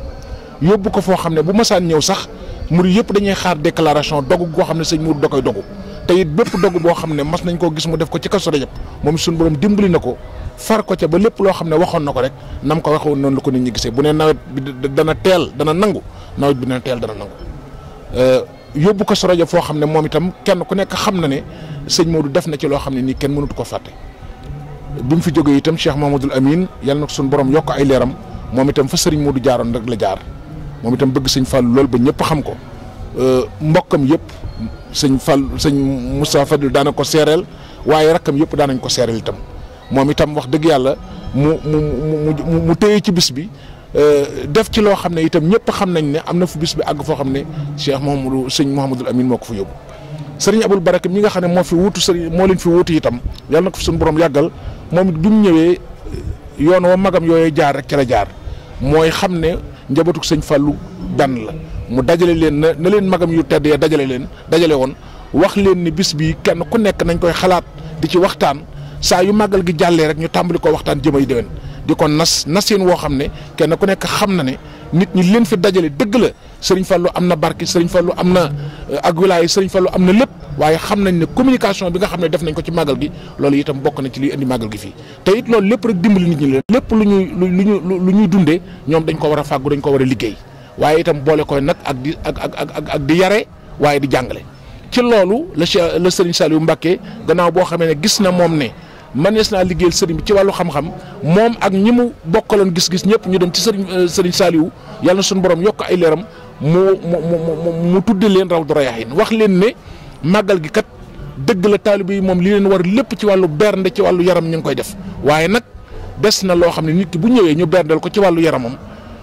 Speaker 8: yóbbu ko foo xam ne bu masaan ñëw sax murid yëpp dañuy xaar déclaration dogu goo xam ne sëñ Mourou da koy dogu te it bépp dogu boo xam ne mas nañ koo gis mu def ko ci Kazu Rajab moom suñu borom dimbali na ko far ko ca ba lépp loo xam ne waxoon na ko rek nam ko waxoon noonu la ko nit ñi gisee bu ne nawet bi dana teel dana nangu nawet bi dana teel dana nangu yóbbu Kazu Rajab foo xam ne moom itam kenn ku nekk xam na ne sëñ Modou def na ci loo xam ne nii kenn mënut ko fàtte bi mu fi jógee itam Cheikh Mamadou Amine yàlla na ko suñu borom yokk ay leeram moom itam fa sëriñ Modou jaaroon rek la jaar moom itam bëgg sëñ Fallu loolu ba ñëpp xam ko mbokkam yëpp sëñ Moustapha Fadil daana ko seereel waaye rakkam yëpp daanañ ko seereel itam moom itam wax dëgg yàlla mu téye ci bis bi def ci loo xam ne itam ñëpp xam nañ ne am na fu bis bi àgg foo xam ne Cheikh sëñ Mouhamadul Amine moo ko fa yóbbu sëriñ Abul Baraka mi nga xam ne moo fi wuutu sëriñ moo leen fi wuutu itam yàlla na ko fi suñu borom yàggal moom it bi mu ñëwee yoon wa magam yooyu jaar rek ca la jaar mooy xam ne njabootu sëñ Fallu benn la mu dajale leen na leen magam yu tedd ya dajale woon wax leen ni bis bi kenn ku nekk nañ koy xalaat di ci waxtaan saa yu màggal gi jàllee rek ñu tàmbali ko waxtaan jëmay déwén di ko nasin woo xam ne kenn ku nekk xam na ne nit ñi leen fi dajale dëgg la sëriñ Fallu am na barke sëriñ Fallu am na ak wilaay sëriñ Fallu am na lépp waaye xam nañ ne communication bi nga xam ne def nañ ko ci màggal gi loolu itam bokk na ci liy indi màggal gi fii te it loolu lépp rek dimbali nit ñi la lépp lu ñuy dundee ñoom dañ ko war a fàggu dañ ko war a liggéey waaye itam boole koy nag ak di yare waaye di jàngale ci loolu la sëriñ Saliou Mbacké gannaaw boo xamee ne gis na moom ne manees naa liggéeyal sëriñ bi ci wàllu xam-xam moom ak ñi mu bokkaloon gis-gis ñëpp ñu dem ci sëriñ Saliou yàlla na suñu borom yokk ay leeram mu tudde leen Rawdu Rayaahiin wax leen ne màggal gi kat dëgg la taalibe yi moom li leen war lépp ci wàllu bernde ci wàllu yaram ñu ngi koy def waaye nag des na loo xam ne nit ki bu ñëwee ñu berndeel ko ci wàllu yaramam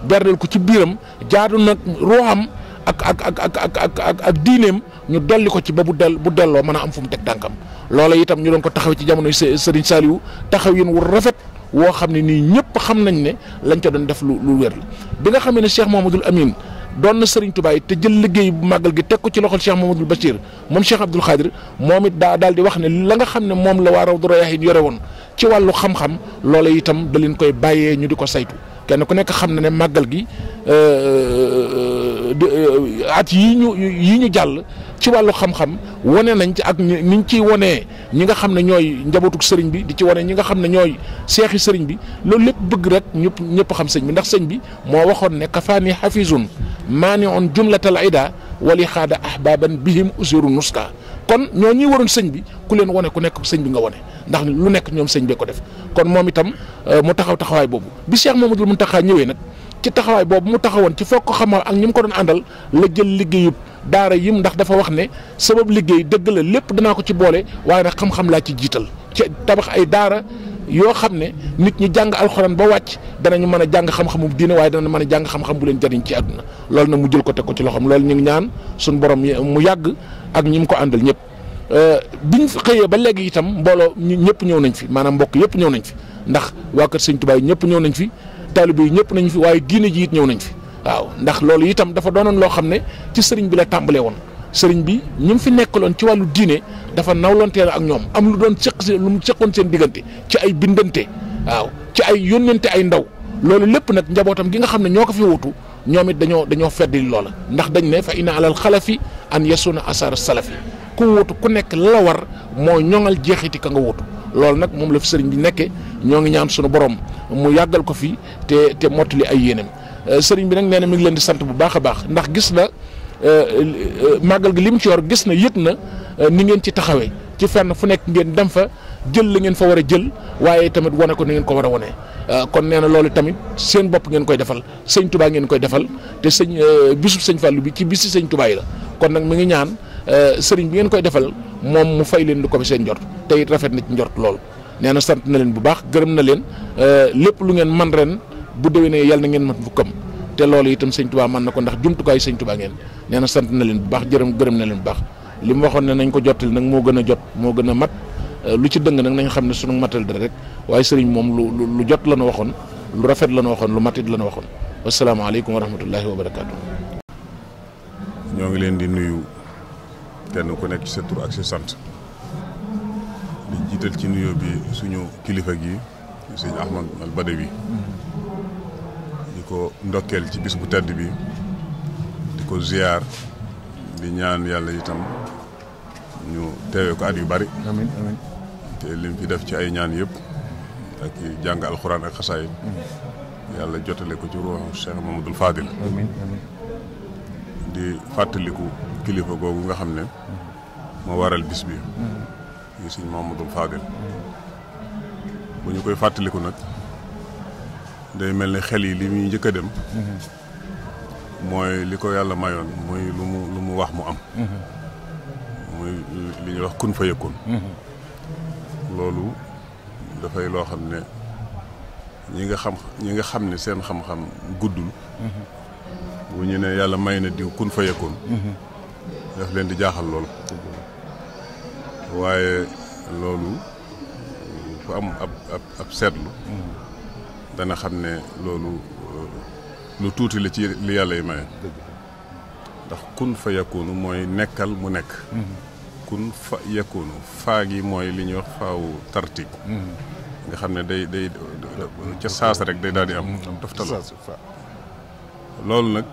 Speaker 8: berndeel ko ci biiram jaadu nag ruuxam ak diineem ñu dolli ko ci ba bu delloo mën a am fu mu teg tànkam loola itam ñu doon ko taxaw ci jamonoy Serigne Saliou taxaw yéen wu rafet woo xam ne nii ñëpp xam nañ ne lañ ca doon def lu wér la bi nga xamee ne Cheikh Mouhamadoul Amine doon na Serigne Touba te jël liggéey bu màggal gi teg ko ci loxol Cheikh Mouhamadoul Bachir moom Cheikh Abdoul Khadir moom it daal di wax ne la nga xam ne moom la waa Rawdu Rayaahiin yore woon ci wàllu xam-xam loola itam da leen koy bàyyee ñu di ko saytu kenn ku nekk xam na ne màggal gi at yii ñu jàll ci wàllu xam-xam wane nañ ci ak niñ ciy wanee ñi nga xam ne ñooy njabootuk sëriñ bi di ci wane ñi nga xam ne ñooy seexi sëriñ bi loolu lépp bëgg rek ñëpp xam sëñ bi ndax sëñ bi moo waxoon ne kafaani xafizun maani on jumlatal ida wali xaada ahbaban bihim usiru nuska kon ñoo ñuy waroon sëñ bi ku leen wane ku nekk sëñ bi nga wane ndax lu nekk ñoom sëñ bee ko def kon moom itam mu taxawaay boobu bi Cheikh Mouhamadoul Mountakha ñëwee nag ci taxawaay boobu mu taxawoon ci foog ko xamal ak ñi mu ko doon àndal la jël liggéeyub daara yim ndax dafa wax ne sabab liggéey dëgg la lépp danaa ko ci boole waaye nag xam-xam laa ci jiital ci tabax ay daara yoo xam ne nit ñi jàng alxuraan ba wàcc danañu mën a jàng xam-xamu diine waaye dana mën a jàng xam-xam bu leen jariñ ci àdduna loolu nag mu jël ko teg ko ci loxoom loolu ñu ngi ñaan suñu borom mu yàgg ak ñi mu ko àndal ñëpp biñ xëyee ba léegi itam mbooloo ñëpp ñëw nañ fi maanaam mbokk yëpp ñëw nañ fi ndax waa kër Sëñ Tuubaa yi ñëpp ñëw nañ fi taalibe yi ñëpp nañ fi waaye diine ji it ñëw nañ fi waaw ndax loolu itam dafa doonoon loo xam ne ci sëriñ bi la tàmbalee woon sëriñ bi ñi mu fi nekkaloon ci wàllu diine dafa nawlonteel ak ñoom am lu doon lu mu seqoon seen diggante ci ay bindante waaw ci ay yónnente ay ndaw loolu lépp nag njabootam gi nga xam ne ñoo ko fi wutu ñoom it dañoo feddali loola ndax dañ ne fa inna alal xalafi an yasuna asar salafi ku wutu ku nekk la war moo ñoŋal jeexiti ka nga wutu loolu nag moom la fi sëriñ bi nekkee ñoo ngi ñaan sunu borom mu yàggal ko fi te mottali ay yéenam sëriñ bi nag nee na mi ngi leen di sant bu baax a baax ndax gis na màggal gi li mu ci yor gis na yëg na ni ngeen ci taxawee ci fenn fu nekk ngeen dem fa jël la ngeen fa war a jël waaye tamit wane ko ni ngeen ko war a wane kon nee na loolu tamit seen bopp ngeen koy defal sëñ Touba ngeen koy defal te bisub sëñ Fallou bi ci bisi sëñ Touba yi la kon nag mi ngi ñaan sëriñ bi ngeen koy defal moom mu fay leen lu ko fi seen njort te it rafet na ci njort lool nee na sant na leen bu baax gërëm na leen lépp lu ngeen man ren bu déwénee yàlla na ngeen mat fukkam te loolu itam sëñ Touba mën na ko ndax jumtukaayu sëñ Touba ngeen nee na sant na leen bu baax gërëm na leen bu baax li mu waxoon ne nañ ko jottali nag moo gën a jot moo gën a mat lu ci dëng nag nañ xam ne sunu matal dara rek waaye sëriñ moom lu jot la nu waxoon lu rafet la nu waxoon lu matit la nu waxoon wasalaamaaleykum wa rahmatullahi wa barakaatu.
Speaker 3: ñoo ngi leen di nuyu kenn ku nekk ci sa tur ak sa sant di jiital ci nuyoo bi suñu kilifa gi sëñ Ahmad al Badawi di ko ndokkeel ci bis bu tedd bi di ko ziyaar di ñaan yàlla itam ñu teewee ko at yu bari amiin amiin te lim fi def ci ay ñaan yëpp ak jàng alxuraan ak xasaayid yàlla jotale ko ci ruuxu Cheikh Mamadou Fadil amiin amiin di fàttaliku kilifa googu nga xam ne moo waral bis bi yi sëñ Mamadou Fadil bu ñu koy fàttaliku nag day mel ni xel yi li muy njëkk a dem mooy li ko yàlla mayoon muy lu mu wax mu am muy li ñuy wax kun fa yëkkoon loolu dafay loo xam ne ñi nga xam ne seen xam-xam guddul bu ñu ne yàlla may na diw kun fa yëkkoon daf leen di jaaxal loolu waaye loolu ku am ab seetlu dana xam ne loolu lu tuuti la ci li yàlla yi maye ndax kun fa yakunu mooy nekkal mu nekk kun fa yakunu faa gi mooy li ñuy wax faawu tartib nga xam ne day ca saasa rek day daal di am toftaloo loolu nag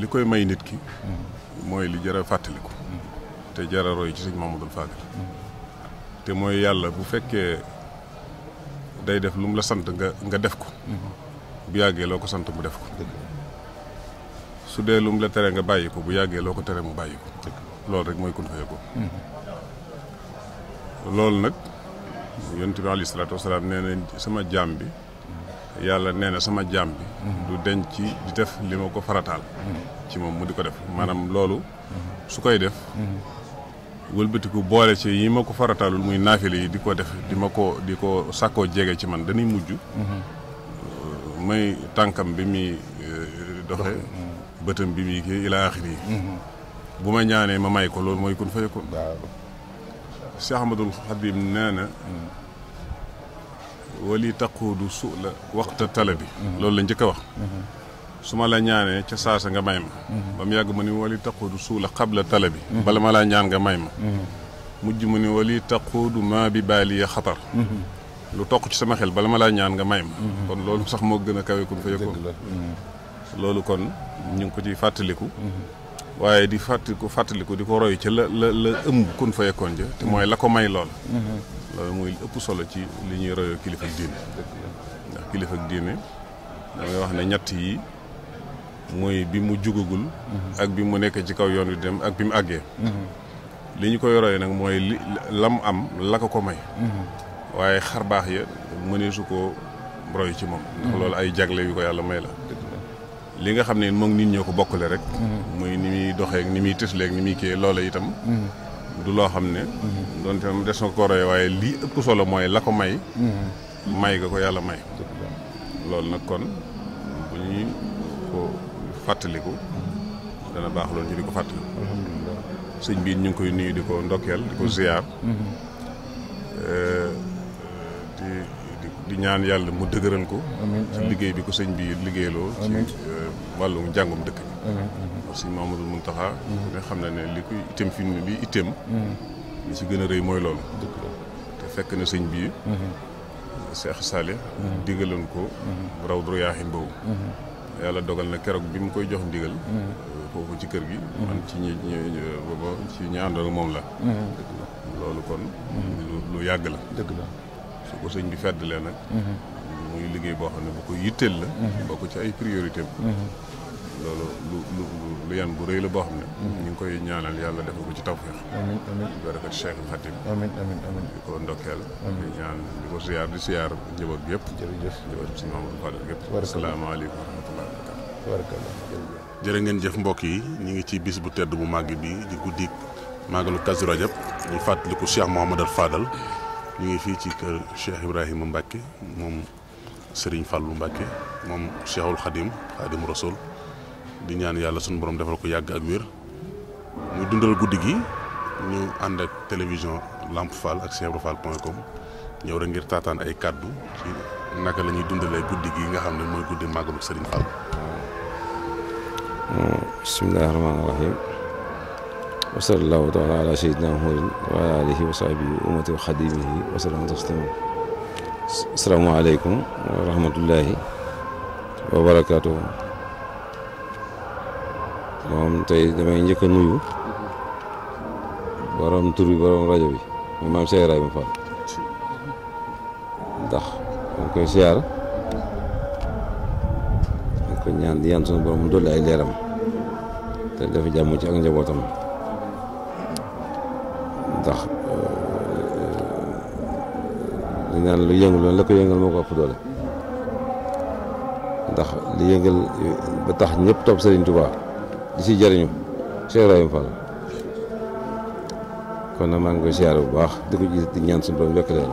Speaker 3: li koy may nit ki mooy li jar a fàttaliku te jar a roy ci sëñ Mamadou Fadil te mooy yàlla bu fekkee day def lu mu la sant nga def ko bu yàggee loo ko sant mu def ko su dee lu mu la tere nga bàyyi ko bu yàggee loo ko tere mu bàyyi ko loolu rek mooy kun fa yëkkoon loolu nag yonent bi alayhi salaatu wasalaam nee na sama jaam bi yàlla nee na sama jaam bi du denc ci di def li ma ko farataal ci moom mu di ko def maanaam loolu su koy def wëlbatiku boole ci yi ma ko farataalul muy naafile yi di ko def di ko sàkkoo jege ci man dañuy mujj may tànkam bi muy doxe bëtam bi muy kii ila axiri yi bu ma ñaanee ma may ko loolu mooy kun fa yëkkoon Cheikh Ahmadul Xadim nee na wali taquudu su la waxta tala bi loolu la njëkk a wax su ma la ñaanee ca saasa nga may ma ba mu yàgg mu ni wali taquudu suu la xabla tala bi bala ma laa ñaan nga may ma mujj mu ni wali taquudu maa bi baaliya xatar lu toq ci sama xel bala ma laa ñaan nga may ma kon loolu sax moo gën a kawe kun fa yëkkoon loolu kon ñu ngi ko ci fàttaliku waaye di fàttaliku di ko roy ca la ëmb kun fa yëkkoon ja te mooy la ko may lool loolu mooy ëpp solo ci li ñuy royoo kilifa ak diine ndax kilifa ak diine damay wax ne ñett yi mooy bi mu jugagul ak bi mu nekk ci kaw yoon wi dem ak bi mu àggee li ñu koy royee nag mooy lam am la ko may waaye xar baax ya mënee su ko roy ci moom ndax loolu ay jagle yu ko yàlla may la li nga xam ne moom nit ñoo ko bokkale rek muy ni muy doxee ni muy tësleeg ni muy kii loola itam du loo xam ne doonte des na ko roye waaye lii ëpp solo mooy la ko may may ga ko yàlla may loolu nag kon bu ñuy ko fàttaliku dana baax loolu ñu di ko fàttaliku sëñ bi ñu ngi koy nuyu di ko ndokkeel di ko ziyaar di ñaan yàlla mu dëgëral ko ci liggéey bi ko sëñ bi liggéeyloo ci wàllu njàngum dëkk bi sëñ Mamadou Mountakha nga xam ne li koy itam fi li itam li ci gën a rëy mooy loolu te fekk na sëñ bi Cheikh Salih digaloon ko raw du yaaxin boobu yàlla dogal na keroog bi mu koy jox ndigal foofu ci kër gi man ci booba ci ñi àndoon ak moom la loolu kon lu yàgg la dëgg la su ko sëñ bi feddalee nag muy liggéey boo xam ne bu ko yitteel la bokk ci ay priorité loolu lu yan bu rëy la boo xam ne ñu ngi koy ñaanal yàlla defal ko ci tawfeex barakat Cheikh Khadim di ko ndokkeel di ñaan di ko ziyaar di ziyaar njaboot bi yëpp jërëjëf njaboot bi si Mamadou Fadal yëpp asalaamaaleykum wa rahmatullahi wa barakatuh jërë ngeen jëf mbokk yi ñu ngi ci bis bu tedd bu màgg bi di guddi màggalu Kazu Rajab ñu fàttaliku Cheikh Mouhamadou Fadal ñu ngi fii ci kër Cheikh Ibrahima Mbacke moom Serigne Fallou Mbacke moom Cheikhul Khadim Khadim Rasoul di ñaan yàlla sunu borom defal ko yàgg ak wér muy dundal guddi gi ñu ànd ak télévision Lamp Fall ak cheikhibrafall.com ñëw rek ngir taataan ay kàddu ci naka la ñuy dundalee guddi gi nga xam ne mooy guddi màggalu Serigne Fall.
Speaker 9: bismillahi rahmaani rahim wa sallallahu taala ala sayyidina Muhammadin wa ala alihi wa sahbihi wa ummati wa xadimihi wa sallam taslima asalaamaaleykum wa rahmatullahi wa barakaatu. moom tey damay njëkk a nuyu borom tur bi borom rajo bi muy maam Cheikh Ibrahima Fall ndax dañ koy siyaar dañ ko ñaan di ñaan sunu borom mu dolli ay leeram te dafa jàmm ci ak njabootam ndax li naan lu yëngu loolu la ko yëngal moo ko ëpp doole ndax li yëngal ba tax ñëpp topp Serigne Touba di si jëriñu Cheikh Ibrahima Fall kon nag maa ngi koy siyaare bu baax di ko di ñaan suñu borom yokk leen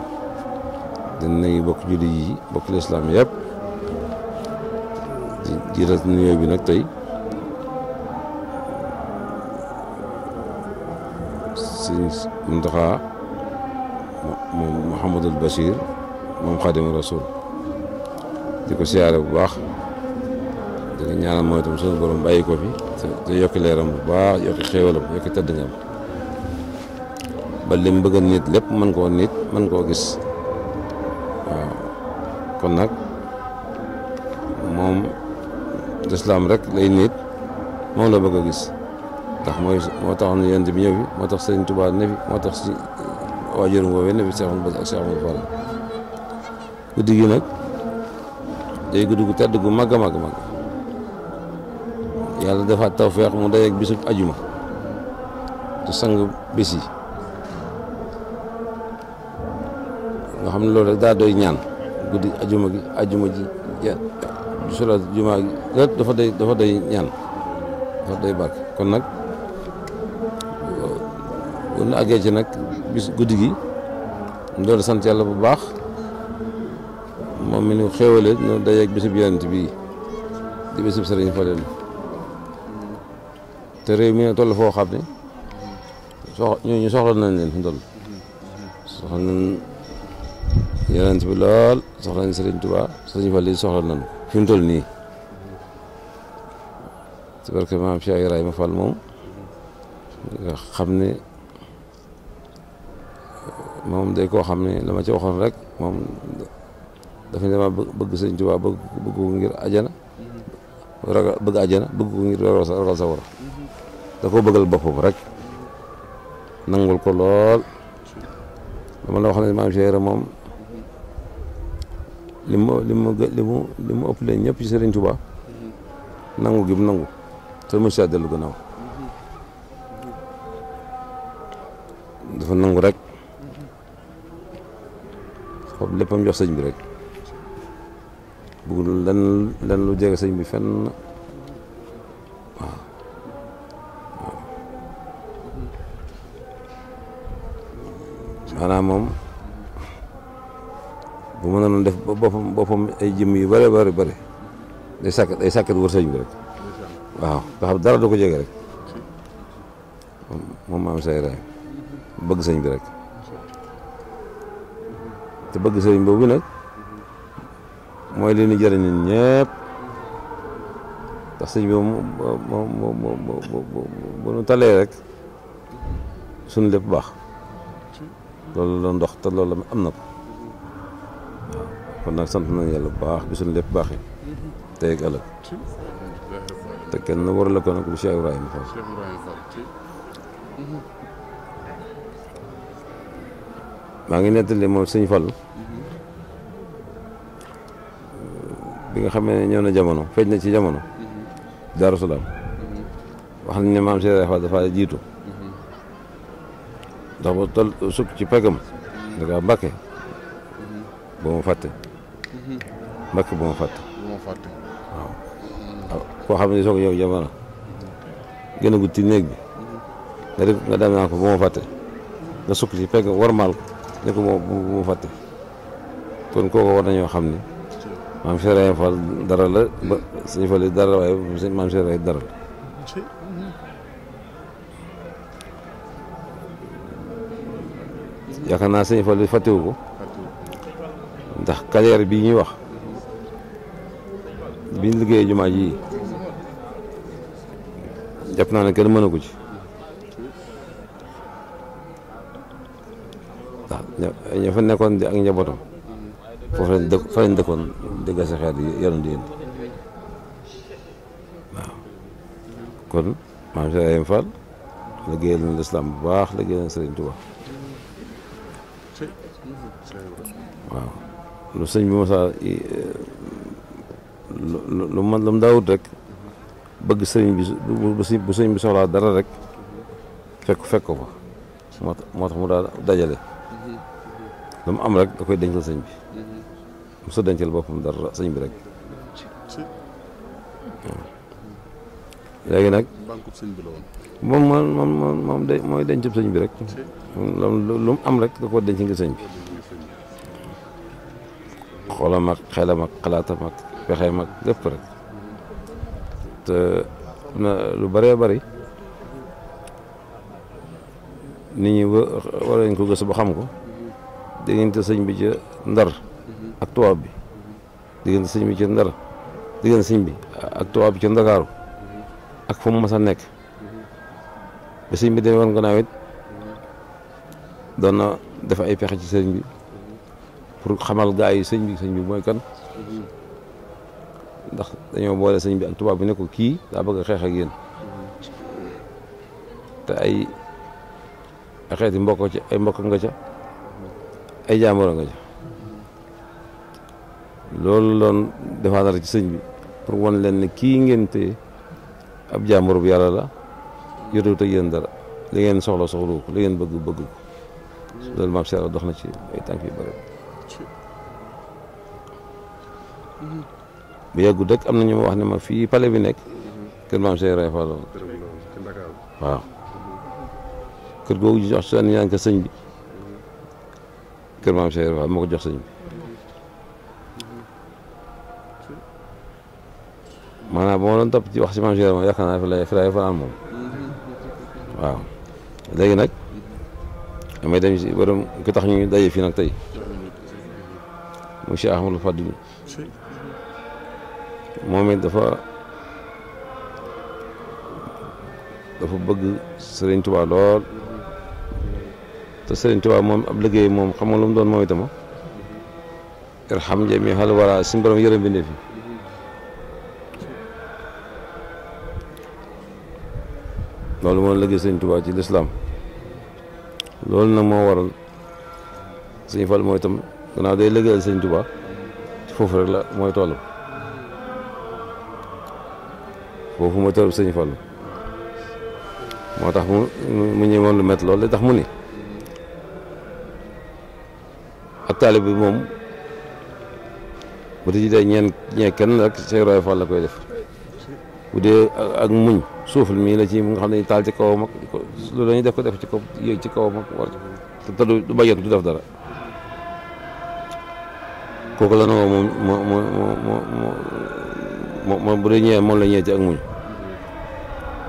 Speaker 9: di nuyu bokk julli yi bokk lislaam yëpp di jiital nuyoo bi nag tey sëñ Mountakha moom Mouhamadul Bachir moom Xaadimu Rasuul di ko siyaare bu baax di nga ñaanal mooy itam suñu borom bàyyi ko fi te yokki leeram bu baax yokki xéewalam yokki tëdd ngam ba lim bëgg a nit lépp mën koo nit mën koo gis waaw kon nag moom lislaam rek lay nit moom la bëgg a gis ndax moo tax nu yonent bi ñëw fi moo tax Sëriñ Tuubaa ne fi moo tax si waajuram woowee ne fi Seexul Basiir ak Seex Ahmadu Fall guddi gi nag day guddi gu tedd gu màgg a màgg màgg yàlla defaat tawfeex mu dajeeg bisub ajuma te sang bis yi nga xam ne loolu rek daa doy ñaan guddi ajuma ji solaat jumaa gi lépp dafa doy ñaan dafa doy barke kon nag bu nu àggee ci nag bis guddi gi mu doon sant yàlla bu baax moom mi nu xéewale nu dajeeg bisub yonent bii di bisub Sëriñ Falelu te réew mi ne toll foo xam ne ñooñu soxla nañ leen fi toll soxla nañ yonent bi lool soxla nañ Sëriñ Tuubaa Sëriñ Falelu soxla nañ fi mu toll nii ci barke maam Cheikh Ibrahima Fall moom nga xam ne moom day koo xam ne la ma ci waxoon rek moom dafa ne dama bëgg Sëriñ Tuubaa bëgg ko ngir ajana bëgg ajana bëgg ko ngir ragal sa war da koo bëggal boppam rek nangul ko lool dama la wax ne maam Cheikh moom li mu ëpp leen ñëpp ci Sëriñ Tuubaa nangu gi mu nangu te mu si dellu gannaaw dafa nangu rek foofu léppam jox sëñ bi rek bëggul lenn lu jege sëñ bi fenn waaw maanaam moom bu mën a doon def boppam ay jëmm yu bëri bëri bëri day sàkkat wër sëñ bi rek waaw nga xam dara du ko jege rek moom maam say rek bëgg sëñ bi rek te bëgg sëñ boobu nag mooy li ñu jëriñ nit ñëpp ndax sëñ bi bu nu talee rek suñu lépp baax loolu la doon dox te loolu la am na ko waaw kon nag sant nañ yàlla bu baax bi suñu lépp baaxee tey ak ëllëg te kenn war la ko nag bu Cheikh Ibrahima Fall maa ngi nettali moom sëñ Fall bi nga xamee ne ñëw na jamono feeñ na ci jamono Daaru Salaam wax nañ ne maam Cheikh Ibrahima Fall dafa jiitu ndax ba tol sukk ci peggam da ngaa Mbàkke ba ma fàtte Mbàkke ba ma fàtte waaw koo xam ne soog ñëw jamono gën a gudd ci néeg bi nga dem naa ko ba ma fàtte nga sukk ci pegg warmaal ko ne ko bu ma fàtte kon kooku war nañoo xam ne maam Cheikh Ibrahima Fall dara la ba suñu Fall dara la waaye maam Cheikh Ibrahima dara la yaakaar naa sëñ Fall fàttewu ko ndax carrière bii ñuy wax biñ liggéeyee jumaa ji jàpp naa ne kenn mën a ko ci ndax ña fa nekkoon ak njabootam foofu lañ dëkk fa lañ dëkkoon dëgg sa xeet yi yoroon di indi waaw kon maam Cheikh Ibrahima Fall liggéeyal na lislaam bu baax liggéeyal na Sëriñ Tuubaa waaw lu sëñ bi mosa lu mu daawut rek bëgg sëriñ bi bu sëñ bi soxlaa dara rek fekk ko fa moo tax mu daal dajale lu mu am rek da koy dencal sëñ bi mu sa dencal boppam dara sëñ bi rek léegi nag moom de mooy dencub sëñ bi rek lu mu am rek da ko denc ngir sëñ bi xoolam ak xelam ak xalaatam ak pexeem ak lépp rek te na lu bëree bëri nit ñi war nañ ko gëstu ba xam ko diggante sëñ bi ca Ndar ak tubaab bi diggante sëñ bi ca Ndar diggante sëñ bi ak tubaab bi ca Ndakaaru ak fu mu mas a nekk ba sëñ bi demee woon gannaaw it doon na def ay pexe ci sëñ bi pour xamal gaa yi sëñ bi mooy kan ndax dañoo boole sëñ bi ak tubaab bi ne ko kii daa bëgg a xeex ak yéen te ay xeeti mbokk nga ca ay jaamboro nga ca loolu loon defaat ci sëñ bi pour wan leen ne kii ngeen téye ab jaamboro bu yàlla la yotewut ak yéen dara li ngeen soxla ko li ngeen bëgg ko loolu maam Cheikh dox na ci ay tànk yu bëri bu yàggut rek am na ñu ma wax ne ma fii palais bi nekk kër maam Cheikh Ibrahima Fall waaw kër googu ñu jox seen ñaan ko sëñ bi kër maam Cheikh Ibrahima Fall moo ko jox sëñ bi maanaam ba ma doon topp ci wax ci maam Cheikh Ibrahima yaakaar naa fi lay fanaan moom waaw léegi nag damay dem si borom ki tax ñu daje fii nag tey mu Cheikh Ahmadou Fadil moom it dafa bëgg Serigne Touba lool te Serigne Touba moom ab liggéey moom xam nga lu mu doon moom itama irham jami xal wara suñu borom yërëm bindee fi loolu moo liggéey Serigne Touba ci lislaam loolu nag moo waral Serigne Fall mooy itam gannaaw day liggéeyal Serigne Touba ci foofu rek la mooy toll foofu mooy toll Serigne Fall moo tax mu ñëwoon lu métti loolu day tax mu ni ak taalib bi moom bu di dee ñee kenn rek Cheikh Ibrahima Fall la koy def bu dee ak muñ suufal mii la ci nga xam ne taal ci kawam ak loolu dañuy def ci kaw yéeg ci kawam ak war te du bàyyeeku du def dara kooku la nangoo moom bu dee ñëwee moom la ñëwee ci ak muñ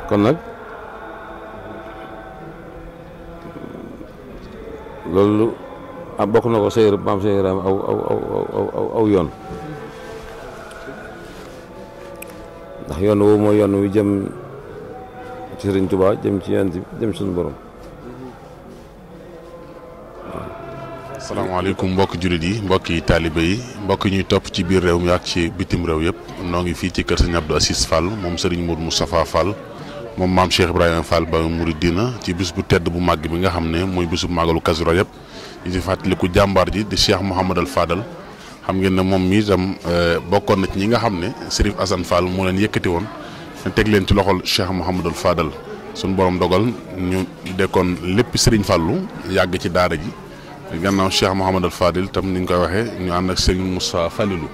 Speaker 9: kon nag loolu bokk na ko sëy maam Cheikh Ibrahima aw yoon ndax yoon woowu mooy yoon wi jëm ci Sëriñ Tuubaa jëm ci yonent bi jëm suñu borom.
Speaker 3: asalaamaaleykum mbokki jullit yi mbokki taalibe yi mbokki ñuy topp ci biir réew mi ak ci bitim réew yëpp noo ngi fii ci kër Sëriñ Abdou Aziz Fall moom Sëriñ Modou Moustapha Fall moom maam Cheikh Ibrahima Fall ba Mouridina ci bis bu tedd bu màgg bi nga xam ne mooy bisu màggalu Kazu Rajab ñu ci fàttaliku jàmbaar ji di Cheikh Mouhamadal Fadal xam ngeen ne moom mi itam bokkoon na ci ñi nga xam ne Serif Assane Fall moo leen yëkkati woon te teg leen ci loxol Cheikh Mouhamadal Fadal suñu borom dogal ñu dekkoon lépp Serigne Fallou yàgg ci daara ji gannaaw Cheikh Mouhamadal Fadil tam ni ñu koy waxee ñu ànd ak Serigne Moussa Falilou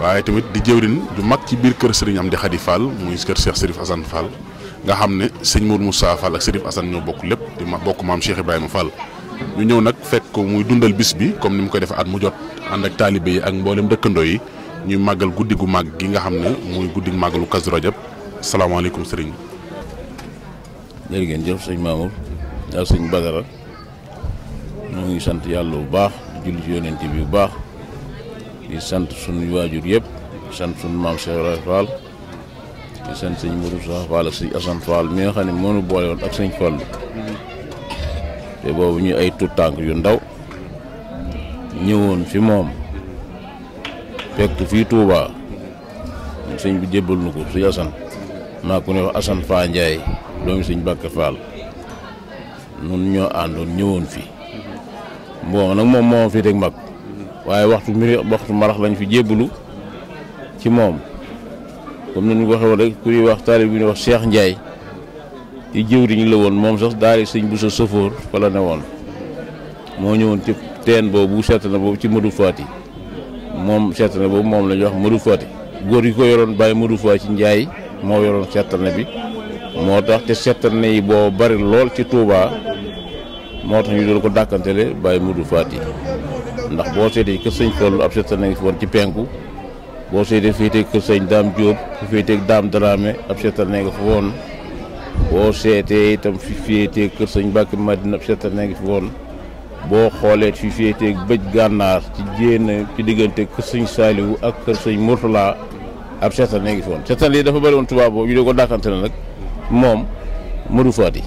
Speaker 3: waaye tamit di jëwrin ju mag ci biir kër Serigne Amdi Khady Fall muy kër Cheikh Serif Assane Fall nga xam ne sëñ Mourou Moussa Fall ak Serif Assane ñoo bokk lépp di bokk maam Cheikh Ibrahima Fall ñu ñëw nag fekk ko muy dundal bis bi comme ni mu koy defee at mu jot ànd ak taalibe yi ak mboolem dëkkandoo yi ñuy màggal guddi gu màgg gi nga xam ne muy guddi màggalu Kazu Rajab salaamaaleykum sëriñ bi.
Speaker 10: jërë ngeen jëf sëñ Mamour ak sëñ Badara ñoo ngi sant yàlla bu baax di julli ci yonent bi bu baax di sant suñu waajur yëpp di sant suñu maam Cheikh Ibrahima Fall di sant sëñ Mourou Moussa Fall ak sëñ Assane Fall mi nga xam ne moo ñu boole woon ak sëñ Fallu te boobu ñu ay tuut tànk yu ndaw ñëwoon fi moom fekk fii Touba sëñ bi jébbal nu ko sëñ Assane maa ku ne wax Assane Fa Ndiaye doomi sëñ Bakke Fall nun ñoo àndoon ñëwoon fi bon nag moom moo fi teg mag waaye waxtu marax lañ fi jébbalu ci moom comme ni ñu waxee woon rek ku ñuy wax taalib bi ñuy wax Cheikh Ndiaye di jëwriñ la woon moom sax daal di sëñ bu sa sëfoor fa la ne woon moo ñëwoon ci teen boobu seet na boobu ci Modou Fati moom seet na boobu moom la ñuy wax Modou Fati góor yi ko yoroon bàyyi Modou Fati Ndiaye moo yoroon seetane bi moo tax te seetane yi boo bari lool ci Touba moo tax ñu doon ko dàkkantele bàyyi Modou Fati ndax boo seetee kër sëñ Fallu ab seetane ngi fi woon ci penku boo seetee féetee kër sëñ Daam Diop fi féetee Daam Dramé ab seetane nga fa woon boo seetee itam fi féetee kër sëñ Mbàkke Madina ab seetane ngi fi woon boo xoolee fi féetee bëj gànnaar ci jéen ci diggante kër sëñ Saaliwu ak kër sëñ Murtala ab seetane ngi fi woon seetane yi dafa bari woon Touba boobu ñu dee ko dàkkantele nag moom Modou Fati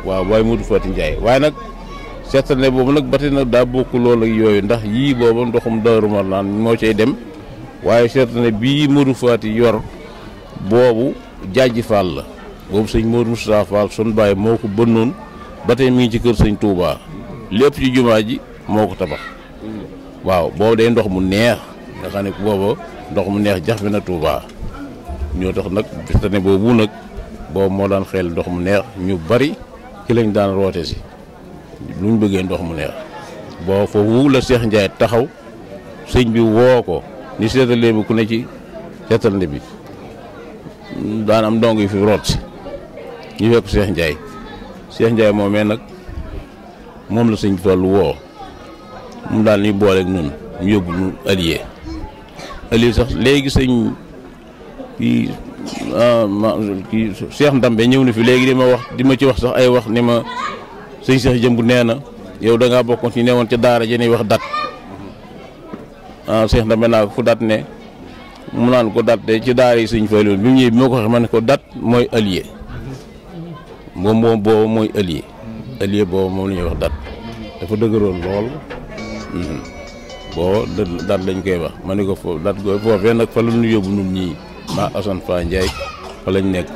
Speaker 10: waaw waaye Modou Fati Ndiaye waaye nag seetane boobu nag bati na daa bokk loolu ak yooyu ndax yii booba ndoxum Daaru Marnaan moo cay dem waaye seetane bii Modou Fati yor boobu Jaaji Fall la boobu sëñ Modou Moustapha Fall son bàyyi moo ko bënnoon ba tey mi ngi ci kër sëñ Touba lépp ci jumaa ji moo ko tabax waaw boobu day ndox mu neex nga xam ne booba ndox mu neex jax bi na Touba ñoo tax nag seetane boobu nag boobu moo daan xel ndox mu neex ñu bari ci lañ daan roote si luñ bëggee ndox mu neex boo foofu la Cheikh Ndiaye taxaw sëñ bi woo ko ni seetalee bi ku ne ci seetande bi daan am ndong yi fi root si ñu fekk Cheikh Ndiaye moomee nag moom la sëñ Fallu woo mu daal ni booleeg nun ñu yóbbu ñu allié sax léegi sëñ kii Cheikh Ndambe ñëw na fi léegi di ma ci wax sax ay wax ni ma sëñ Cheikh Jëmbu nee na yow da ngaa bokkoon ci newoon ca daara ji ñuy wax dat Cheikh Ndambe naa ko fu dat ne mu naan ko dat de ci daara yi sëñ Fallu bi mu ñëwee bi ma ko waxee ma ne ko dat mooy allié moom boobu mooy allié boobu moom la ñuy wax dat dafa dëgëroon lool boo dat lañ koy wax ma ne ko foofu dat gooy foofee nag fa la ñu yóbbu nun ñii maa Assane Fa Ndiaye fa lañ nekk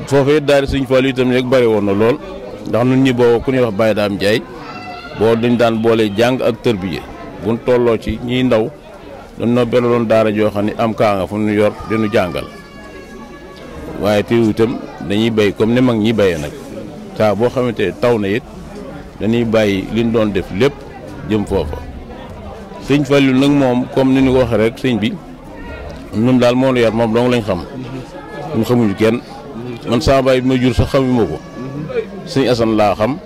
Speaker 10: foofee daal sëñ Fallu itam rek bari woon na lool ndax nun ñi boobu ku ñuy wax Baye Daam Ndiaye boo dañ daan boole jàng ak tërbiye buñ tolloo ci ñiy ndaw dañ noo beraloon daara joo xam ne am kaa nga fu ñu yor dinu jàngal waaye teewu itam dañuy béy comme ni mag ñi béyee nag saa boo xamante taw na it dañuy bàyyi liñ doon def lépp jëm foofa sëñ Fallu nag moom comme ni ñu ko waxee rek sëñ bi ñun daal moo nu yar moom dong lañ xam ñun xamuñu kenn man sama baay bi ma jur sax xamuma ko sëñ Assane laa xam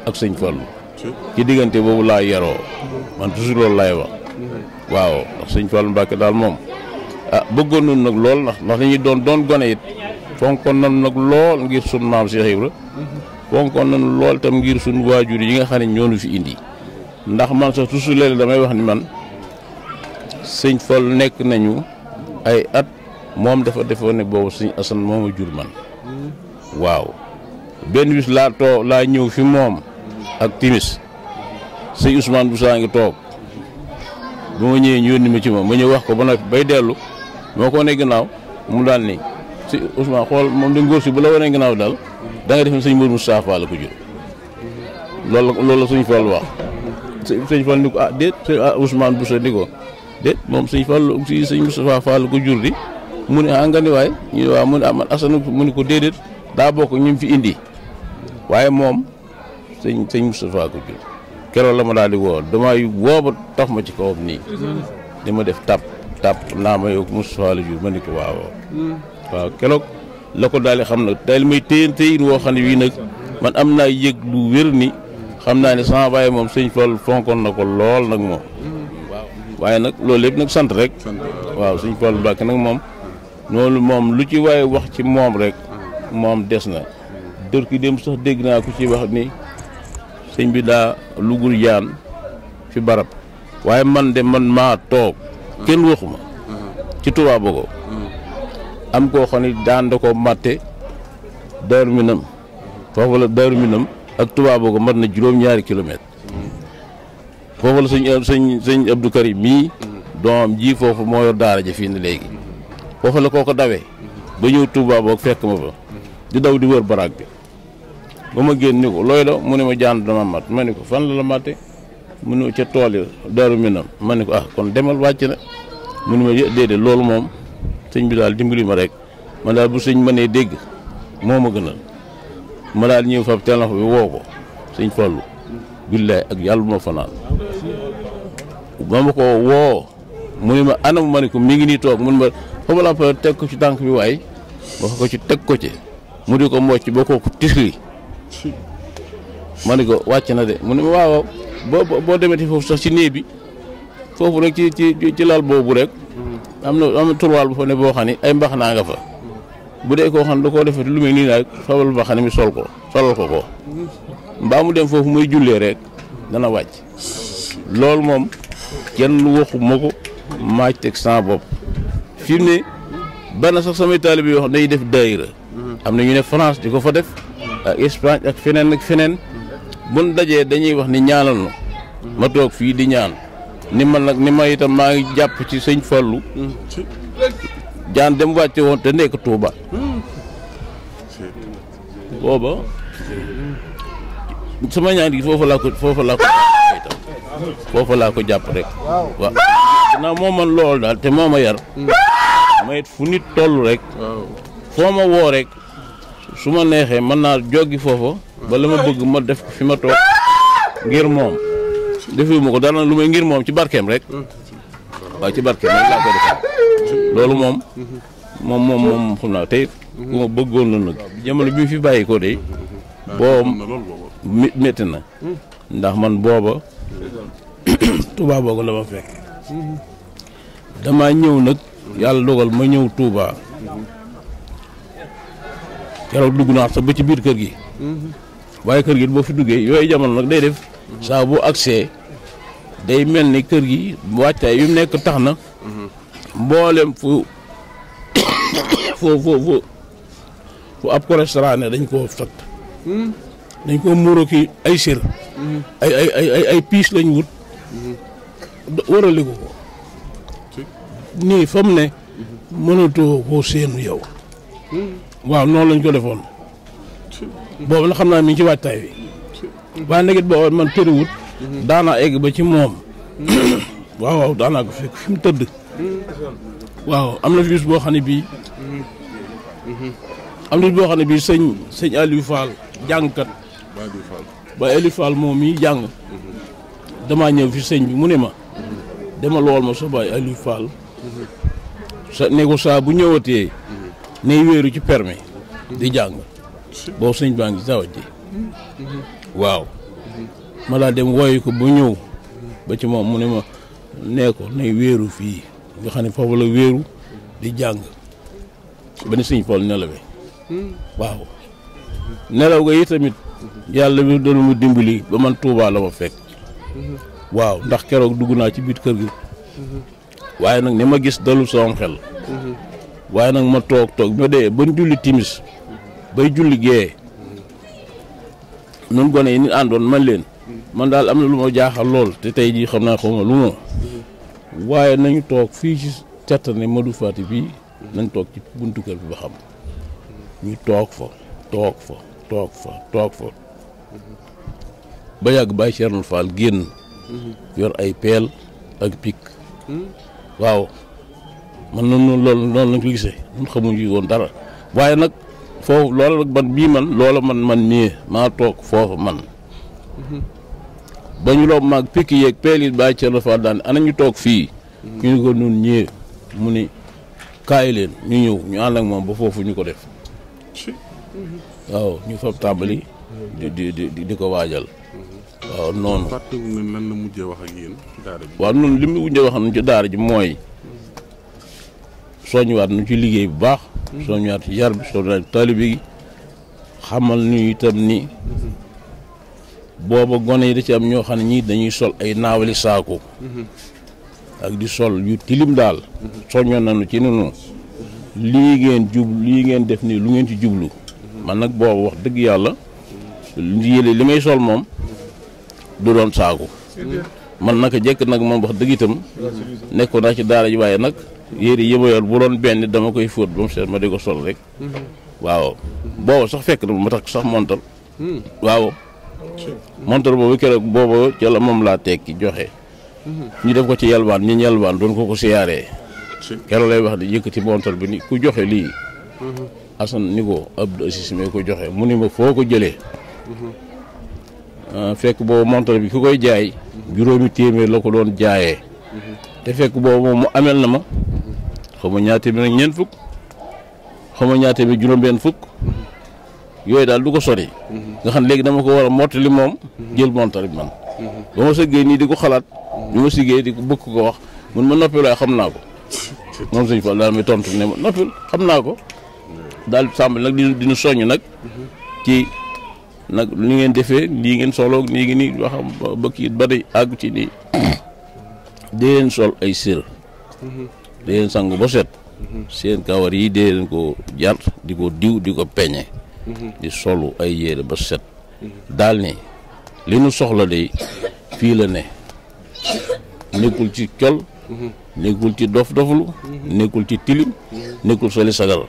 Speaker 10: ak sëñ Fallou ci diggante boobu laa yaroo man toujours loolu laay wax waaw ndax sëñ Fallou Mbacke daal moom bëggoon nañu nag lool ndax dañuy doon gone it fonkoon nañu nag lool ngir sun maam Cheikh Ibra fonkoon nañu lool tam ngir sun waajur yi nga xam ne ñoo ñu fi indi ndax man sax toujours léeg damay wax ni man sëñ Fallou nekk nañu ay at moom dafa defoon ne boobu sëñ Assane mooma jur man waaw benn bis laa ñëw fi moom ak timis sëñ Ousmane Boussa ngi toog ba ma ñëwee ñu yónni ma ci moom ma ñëw wax ko ba noppi bay dellu moo ko wane gannaaw mu daal ni si Ousmane xool moom di ngóor si bu la wane gannaaw daal da nga def ne sëñ Mourou Moustapha la ko jur loolu la sëñ Fall wax sëñ Fall ni ko déet Ousmane Boussa ni ko déet moom sëñ Fall si sëñ Moustapha Fall ko jur di mu ne nga ni waay ñu waaw mu ne man Assane mu ne ko déedéet daa bokk ñu fi indi waaye moom sëñ Moustapha ko jur keroog la ma daal di woo damay woo ba tax ma ci kawam nii di ma def tap naa ma yow Moustapha la jur ma ni ko waaw keroog la ko daal di xam nag daal may téyin woo xam ne wii nag man am naa yëg lu wér ni xam naa ne sama baay moom sëñ Fall fonkoon na ko lool nag moom waaye nag loolu lépp nag sant rek waaw sëñ Fall Mbacke nag moom noonu moom lu ci waaye wax ci moom rek moom des na dër ki dem sax dégg naa ku ci wax ni sëñ bi daa lugul jaan fi barab waaye man de man maa toog kenn waxuma ci Touba Bogo am koo xam ne daan da ko matte Daaru Minam foofu la Daaru Minam ak Touba Bogo mat na juróom-ñaari kilomètre foofu la sëñ Abdou Karim mii doomam ji foofu moo yor daara ja fii ni léegi foofu la koo ko dawee ba ñëw Touba Bogo fekk ma fa di daw di wër baraag bi ba ma génn ni ko looy la mu ne ma jaan dama mat ma ni ko fan la matte mu ne ca tool yi Daaru Minam ma ni ko kon demal wàcc na mu ne ma déedéet loolu moom sëñ bi daal dimbali ma rek man daal bu sëñ mënee dégg moo ma gënal ma daal ñëw fab téléphone bi woo ko sëñ Fallu billaay ak yàlla bu ma fanaan ba ma ko woo mu ne ma anam ma ni ko mi ngi nii toog mun ma fa ma la teg ko ci tànk bi waay wax ko ci teg ko ci mu di ko mocc ba kooku tisli ma ni ko wàcc na de mu ne ma waaw boo demeti foofu sax ci néeg bi foofu rek ci lal boobu rek am na turwaal bu fa ne boo xam ne ay mbax naa nga fa bu dee koo xam ne da koo defee lu mel nii nag fabal mbax mi solal ko mbaa mu dem foofu muy jullee rek dana wàcc loolu moom kenn waxu ma ko maaj teg sans bopp fi mu ne bana sax samay taalibe yoo xam ne dañuy def daayira am na ñu ne France di ko fa def ak Espagne ak feneen buñ dajee dañuy wax ni ñaanal na ma toog fii di ñaan ni ma itam maa ngi jàpp ci sëñ Fallu jaan dem wàcce woon te nekk Touba booba sama ñaan gi foofu laa ko jàpp rek waaw naa moo man loolu daal te moo ma yar ma it fu nit toll rek foo ma woo rek su ma neexee mën naa joggi foofa ba la ma bëgg ma def fi ma toog ngir moom defuma ko dara lu may ngir moom ci barkeem rek waaw ci barkeem rek laa ko defee loolu moom xam naa tey ku ma bëggoon la nag jamono bi mu fi bàyyi ko de boo métti na ndax man booba Touba Bogo la ma fekk damaa ñëw nag yàlla dogal ma ñëw Touba keroog dugg naa sax ba ci biir kër gi waaye kër gi boo fi duggee yooyu jamono nag day def saa bu accès day mel ni kër gi wàccaay yu nekk tax na mboolem fu ab ko restaurant ne dañ koo sott dañ koo muuroo ki ay sër ay piis lañ wut warale ko nii fa mu ne mënatoo koo séenu yow waaw noonu lañ ko defoon boobu la xam naa mi ngi ci waajtaay wi waaye nag it boobu man tëriwut daanaa egg ba ci moom waaw daanaa ko fekk fi mu tëdd waaw am na fi bis boo xam ne bii sëñ Aliou Fall jàngkat ba Aliou Fall moom mii jàng damaa ñëw fi sëñ bi mu ne ma dama lool ma sa baay Aliou Fall sa ne ko saa bu ñëwatee nay wéeru ci permis di jàng boobu sëñ baa ngi tawat ji waaw ma laa dem woyu ko ba ñëw ba ci moom mu ne ma nee ko nay wéeru fii nga xam ne foofu la wéeru di jàng ba ni sëñ Fall nelawee waaw nelaw ga yi tamit yàlla mi doon mu dimbali ba man Tuubaa la ma fekk waaw ndax keroog dugg naa ci biir kër gi waaye nag ni ma gis dalul sama xel waaye nag ma toog ma dee ba julli timis bay julli gee nun gone yi ni àndoon man leen man daal am na lu ma jaaxal lool te tey jii xam naa xawma lu ma waaye nañu toog fii ci Cettane Madou Faty fii nañ toog ci buntu kër bi ba xam ñu toog fa ba yàgg Baye Thierno Fall génn yor ay peel ak pik waaw man noonu lañ ko gisee ñun xamuñu woon dara waaye nag foofu loola nag loola man mii maa toog foofu man ba ñu loob maag pik yeeg peel yi Baye Thierno Fall daan ana ñu toog fii ñu ni ko nun ñëwee mu ni kaay leen ñu ñëw ñu ànd ak moom ba foofu ñu ko def waaw ñu fab tàmbali di ko waajal waaw noonu.
Speaker 3: fàttaliku ngeen lan la mujjee wax ak yéen ci daara ji.
Speaker 10: waaw noonu li mu mujjee wax ci daara ji mooy soññiwaat nu ci liggéey bu baax. soññiwaat ci yar bi soññiwaat taalibe gi xamal ñu itam ni booba gone yi da ci am ñoo xam ne ñii dañuy sol ay naawali saako. ak di sol yu tilim daal. soññoon nañu ci noonu lii ngeen def nii lu ngeen ci jublu. man nag boobu wax dëgg yàlla li may sol moom du doon saaku man naka jekk nag moom wax dëgg itam nekkoon naa ci daara ji waaye nag yére yi ma yor bu doon benn dama koy fóot ba mu seet ma di ko sol rek waaw boobu sax fekk na ma tax sax montar waaw montar boobu keroog boobu ca la moom laa tekki joxe ñu def ko ci yalwaan ñi yalwaan doon ko siyaaree keroog lay wax di yëkkati montar bi ni ku joxe lii Assane ni ko Abdou Assis mi ko joxe mu ni ma foo ko jëlee fekk boobu montar bi ku koy jaay juróomi téeméer la ko doon jaayee te fekk boobu moom mu amel na ma xaw ma ñaar téeméer ak ñeent fukk xaw ma ñaar téeméer juróom-benn fukk yooyu daal du ko sori nga xam léegi dama ko war a mottali moom jël montar bi man ba ma sëggee nii di ko xalaat bi ma siggee di ko bëgg ko wax mun ma noppil waaye xam naa ko moom sëñ Fall daal may tontu ne ma noppil xam naa ko daal sàmbal nag dinu soññ nag ci nag li ngeen defee lii ngeen soloog nii ngi nii wax ba kii ba day àgg ci nii dee leen sol ay sér dee leen sangu ba set seen kawar yi dee leen ko jar di ko diw di ko peñe di solu ay yére ba set daal ni li nu soxla de fii la ne nekkul ci col nekkul ci dof-doflu nekkul ci tilim nekkul soli sagal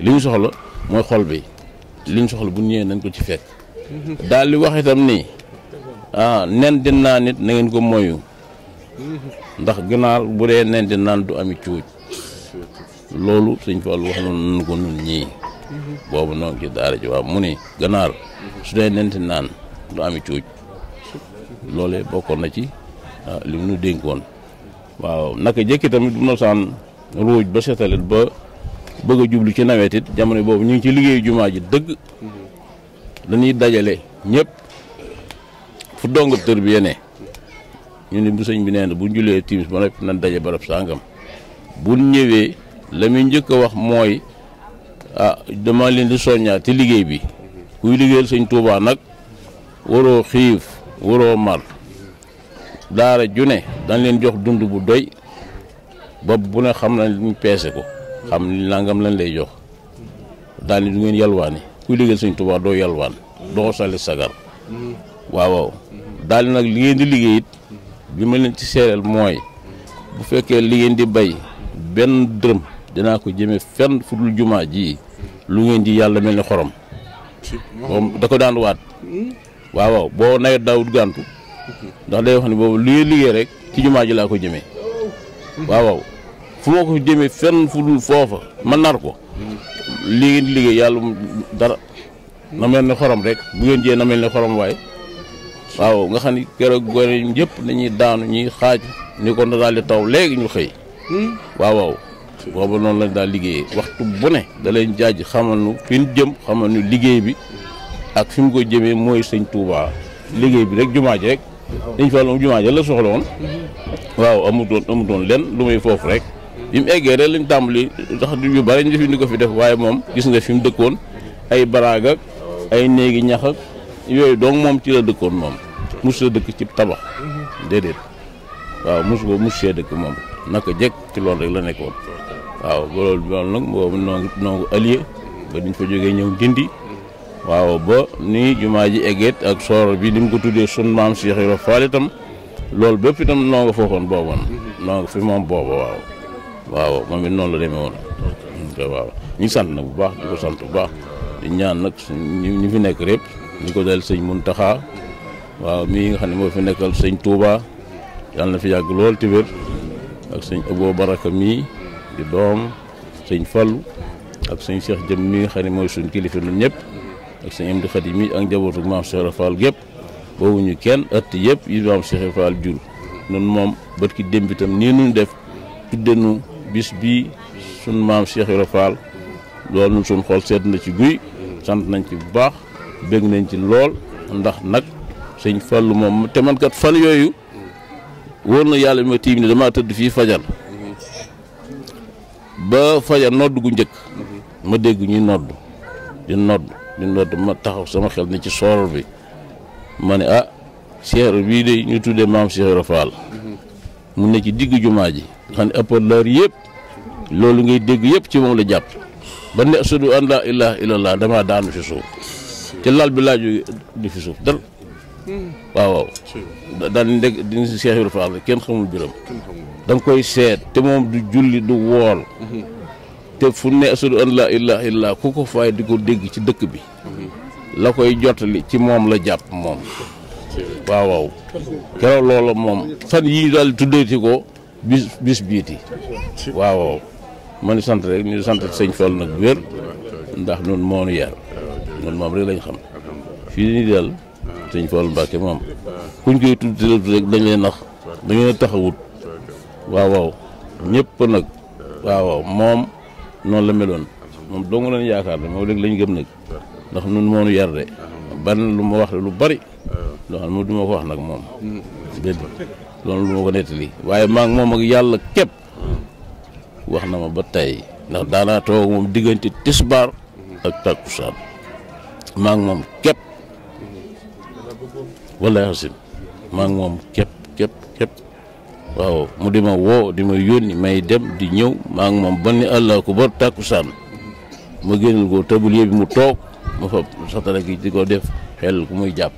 Speaker 10: li ñu soxla mooy xol bi li ñu soxla bu ñëwee nañ ko ci fekk daal di wax itam ni nen di naan nit na ngeen ko moyu ndax ginaar bu dee nen di naan du ami cuuj loolu sëñ Fall wax noonu ko nun ñii boobu noonu ci daara ji waaw mu ni ganaar su dee nen di naan du ami cuuj loolee bokkoon na ci li mu nu dénkoon waaw naka jëkki tamit bu ma saan ruuj ba setalit ba bëgg a jublu ci nawet it jamono boobu ñu ngi ci liggéeyu jumaa ji dëgg dañuy dajale ñëpp fu dongab tër bi yene ñu ne bu sëñ bi nee na bu julee timis ba noppi nañ daje barab sàngam bu ñëwee la muy njëkk a wax mooy dama leen di soññaat ci liggéey bi kuy liggéeyal sëñ Tuubaa nag waroo xiif waroo mar daara ju ne dañ leen jox dund bu doy bopp bu ne xam nañ ñu peese ko xam ni nangam lañ lay jox daal ni du ngeen yalwaani kuy liggéeyal sëñ Tuubaa doo yalwaan doo sali sagar waaw daal nag li ngeen di liggéey it bi ma leen ci seereel mooy bu fekkee li ngeen di bay benn dërëm dinaa ko jëme fenn fu dul jumaa ji lu ngeen di yàlla mel ni xorom moom da ko daan waat waaw boo nawet daawut gàntu ndax day wax ni boobu li ngeen liggéey rek ci jumaa ji laa ko jëmee waaw fu ma ko jëmee fenn fu dul foofa ma nar ko li ngeen di liggéey yàlla dara na mel ni xorom rek bu ngeen jiyee na mel ni xorom waaye waaw nga xam ni keroog gone ñëpp dañuy daanu ñuy xaaj ni ko daal di taw léegi ñu xëy waaw booba noonu lañ daal liggéeyee waxtu bu ne da leen jaaj xamal nu fi ñu jëm xamal nu liggéey bi ak fi mu ko jëmee mooy sëñ Touba liggéey bi rek jumaa ji rek dañ fa moom jumaa ji la soxla woon waaw amutoon lenn lu muy foofu rek bi mu eggee rek lañ tàmbali tax yu bari ñu fi ni ko fi def waaye moom gis nga fi mu dëkkoon ay baraag ak ay néegi ñax ak yooyu donc moom ci la dëkkoon moom mos la dëkk ci tabax déedéet waaw mos see dëkk moom naka jekk ci loolu rek la nekkoon waaw loolu nag boobu noo allié ba diñ fa jógee ñëw dindi waaw ba ni jumaa ji eggeet ak soor bi ni mu ko tuddee sun maam Cheikh Ibra Fall itam loolu bépp itam noo nga foofoon booboon noo nga fi moom booba waaw moom it noonu la demee woon waaw ñu sant nag bu baax di ko sant bu baax di ñaan nag ñu fi nekk répp ñu ko dal sëñ Muntaxa waaw mii nga xam ne moo fi nekkal sëñ Touba yàlla na fi yàgg lool te wér ak sëñ Abo Baraka mii di doom sëñ Fallu ak sëñ Cheikh Jëm mii nga xam ne mooy suñ kilifa ñun ñëpp ak sëñ Amdi Xadi mii ak njabootu maam Cheikh Ibra Fall gépp boobu ñu kenn ëtt yëpp yi maam Cheikh Ibra Fall jur nun moom bët ki démb itam nii nuñ def tuddenu bis bii suñ maam Cheikh Ibra Fall loolu nun suñ xool seet na ci guy sant nañ ci bu baax bég nañ ci lool ndax nag sëñ Fallu moom te man kat fan yooyu wóor na yàlla bi ma tiim ne damaa tëdd fii fajar ba fajar nodd gu njëkk ma dégg ñuy nodd di nodd ma taxaw sama xel ne ci soor bi ma ne Cheikh bii de ñu tuddee maam Cheikh Ibra Fall mu ne ci digg jumaa ji xam ne ëppalaar yëpp loolu ngay dégg yëpp ci moom la jàpp ba ne ashadu an laa ilaaha illallah damaa daanu fi suuf te lal bi laa jóge di fi suuf dal waaw daal di ndeg di Cheikh Ibra Fall kenn xamul biram da nga koy seet te moom du julli du wool te fu ne ashadu an laa ilaaha illallah ku ko fay di ko dégg ci dëkk bi la koy jottali ci moom la jàpp moom waaw keroog loola moom fan yii daal tuddeeti ko bis biiti waaw ma ni sant rek ñu sant sëñ Fall nag bu wér ndax nun moo nu yar nun moom rek lañ xam fii ni daal sëñ Fall Mbàkke moom kuñ koy tudd rek dañ leen nax dañu leen taxawut waaw ñëpp nag waaw moom noonu la meloon moom dong leen yaakaar ne moom rek lañ gëm nag ndax nun moo nu yar de bari na lu ma wax lu bari loo xam ne du ma ko wax nag moom dégg loolu lu ma ko nettali waaye maa ngi moom ak yàlla képp wax na ma ba tey ndax daanaa toog moom diggante tisbaar ak takkusaan maa ngi moom képp wallaahi xasin maa ngi moom képp waaw mu di ma woo di ma yónni may dem di ñëw maa ngi moom ba ni àllaa ko ba takkusaan ma génnal ko tablier bi mu toog ma fa satala gi di ko def xel ku muy jàpp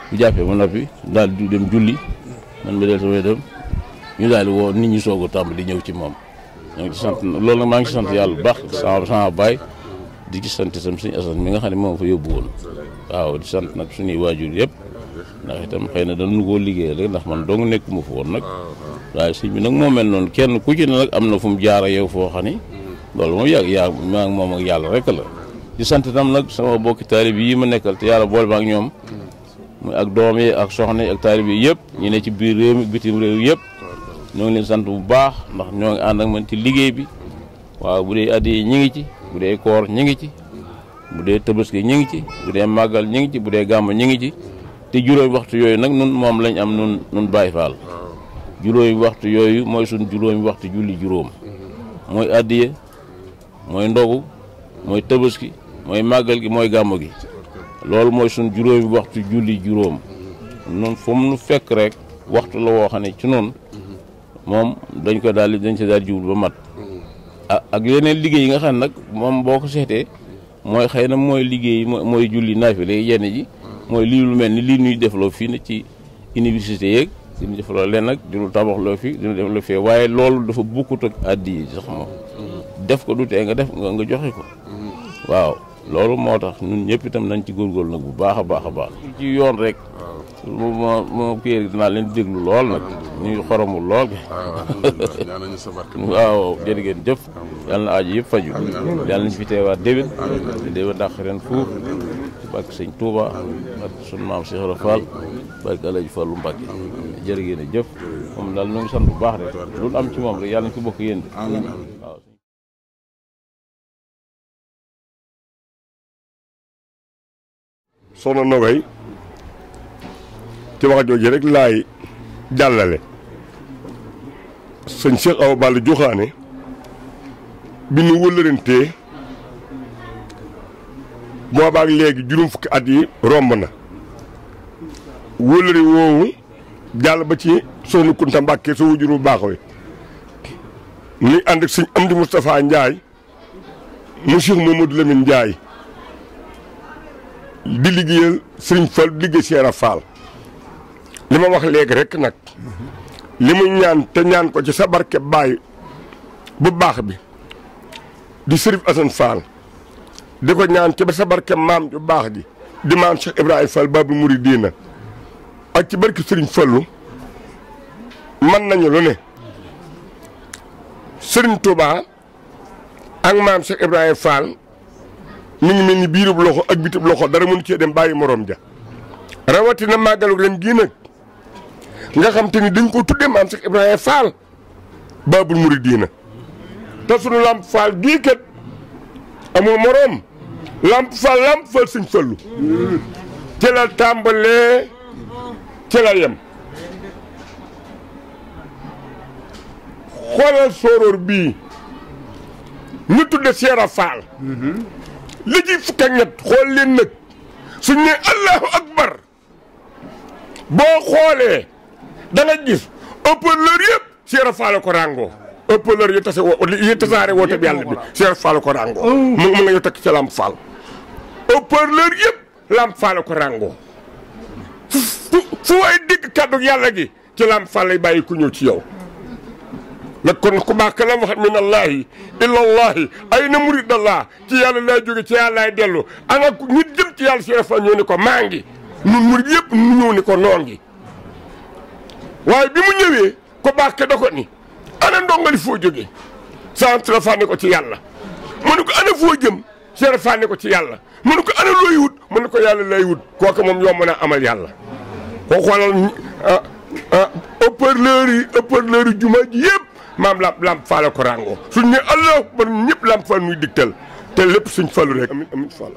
Speaker 10: bu jàppee ba noppi daal di dem julli man ma del samay dem ñu daal di woo nit ñi soog a tàmbali di ñëw ci moom ñoo ngi ci sant loolu nag maa ngi ci sant yàlla bu baax sama baay di ci sant itam suñu asan mi nga xam ne moom fa yóbbu woon waaw di sant nag suñuy waajur yëpp ndax itam xëy na dañu koo liggéey rek ndax man dong nekkuma fa woon nag waaye sëñ bi nag moo mel noonu kenn ku ci ne nag am na fu mu jaar yow foo xam ni loolu moom yaa maa ngi moom ak yàlla rek la di sant itam nag sama bokki taalib yi ma nekkal te yàlla boole ma ak ñoom muy ak doom yi ak soxna yi ak taalib yi yëpp ñu ne ci biir réew mi bitim réew yëpp ñoo ngi leen sant bu baax ndax ñoo ngi ànd ak man ci liggéey bi waaw bu dee addi yi ñi ngi ci bu dee koor ñi ngi ci bu dee tabaski ñi ngi ci bu dee màggal ñi ngi ci bu dee gàmm ñi ngi ci te juróomi waxtu yooyu nag nun moom lañ am nun Baay Faal juróomi waxtu yooyu mooy suñ juróomi waxtu julli juróom mooy addiye mooy ndogu mooy tabaski mooy màggal gi mooy gàmm gi loolu mooy suñ juróomi waxtu julli juróom nun fu mu nu fekk rek waxtu la woo xam ne ci noonu moom dañ ci daal jublu ba mat ak yeneen liggéey yi nga xam ne nag moom boo ko seetee mooy xëy na mooy liggéey mooy julli naafile yenn ji mooy lii lu mel ni lii ñuy defloo fii na ci université yeeg diñu defloo leen nag di lu tabaxloo fii diñu defloo fii waaye loolu dafa bukkut ak addi yi sax moom def ko du tee nga def nga joxe ko waaw loolu moo tax ñun ñëpp itam nañ ci góorgóorlu nag bu baax a baax ci yoon rek moo kii dinaa leen déglu lool nag ñuy xoromul lool waaw jërë ngeen jëf yàlla na aajo yëpp faju yàlla nañ fi teewaat déwén déwén ndax ren fuuf barke sëñ Touba barke sunu maam Cheikh Ibra Fall barke Alaaji Fallu Mbàkke jërë ngeen jëf moom daal ñoo ngi sant bu baax rek lu am ci moom rek yàlla nañ ko bokk yéen waaw.
Speaker 11: soxna Nogay ci wax jooju rek laay jàllale sëñ Cheikh Awa Balla Joxaane bi nu wëllërantee boobaak léegi juróom fukki at yi romb na wëllëri woowu jàll ba ci soxna Kunta Mbàkke sa wujuru baax wi ni ànd ak sëñ Amdi Moustapha Ndiaye mu Cheikh Mamadou Lamine Ndiaye di liggéeyal sëriñ Fall di liggéey Cheikh Fall li ma wax léegi rek nag li mu ñaan te ñaan ko ci sa barke baay bu baax bi di Sërif Assane Fall di ko ñaan ci ba sa barke maam ju baax ji di maam Cheikh Ibrahima Fall Babul Mouridina ak ci barke Sëriñ Fallu mën nañu lu ne Sëriñ Touba ak maam Cheikh Ibrahima Fall mi ngi mel ni biirub loxo ak bitub loxo dara mënu cee dem bàyyi morom ja rawatina màggalu ren gii nag nga xam te ni dañ ko tuddee maam Cheikh Ibrahima Fall Babul Mouridina te sunu Lamp Fall gii kat amul morom Lamp Fall Sëñ Fallu ci la tàmbalee ci la yem xoolal sooroor bii ñu tudde Seera Fall li ci fukk ak ñett xool leen nag suñ ne allahu akbar boo xoolee da nga gis ëppaleur yëpp Seera Fall ko ràngoo ëppaleur yi tasaare woote bi yàlla bi Seera Fall ko ràngoo mu nga ñu takk ci Lamp Fall ëppaleur yëpp Lamp Fall ko ràngoo fu waay dégg kàddu yàlla gi ci Lamp Fall lay bàyyi ku ñëw ci yow nag kon ku baax ka la wax min allahi ilallahi ay na muridallah ci yàlla lay jóge ci yàlla lay dellu ana nit jëm ci yàlla Seera Fall ñëw ni ko maa ngi ñun murid yëpp ñu ñëw ni ko noo ngi waaye bi mu ñëwee ko baax ka da ko ni ana ndongali foo jógee Seera Fall ne ko ci yàlla mu ne ko ana foo jëm Seera Fall ne ko ci yàlla mu ne ko ana looy wut mu ne ko yàlla lay wut kooku moom yomb na amal yàlla koo xoolal ëppërleur yi juma ji yëpp maam Lamp Fall ko ràngoo suñ ne allah ba ñëpp Lamp Fall muy digtal te lépp suñ Fallu rek amin Fall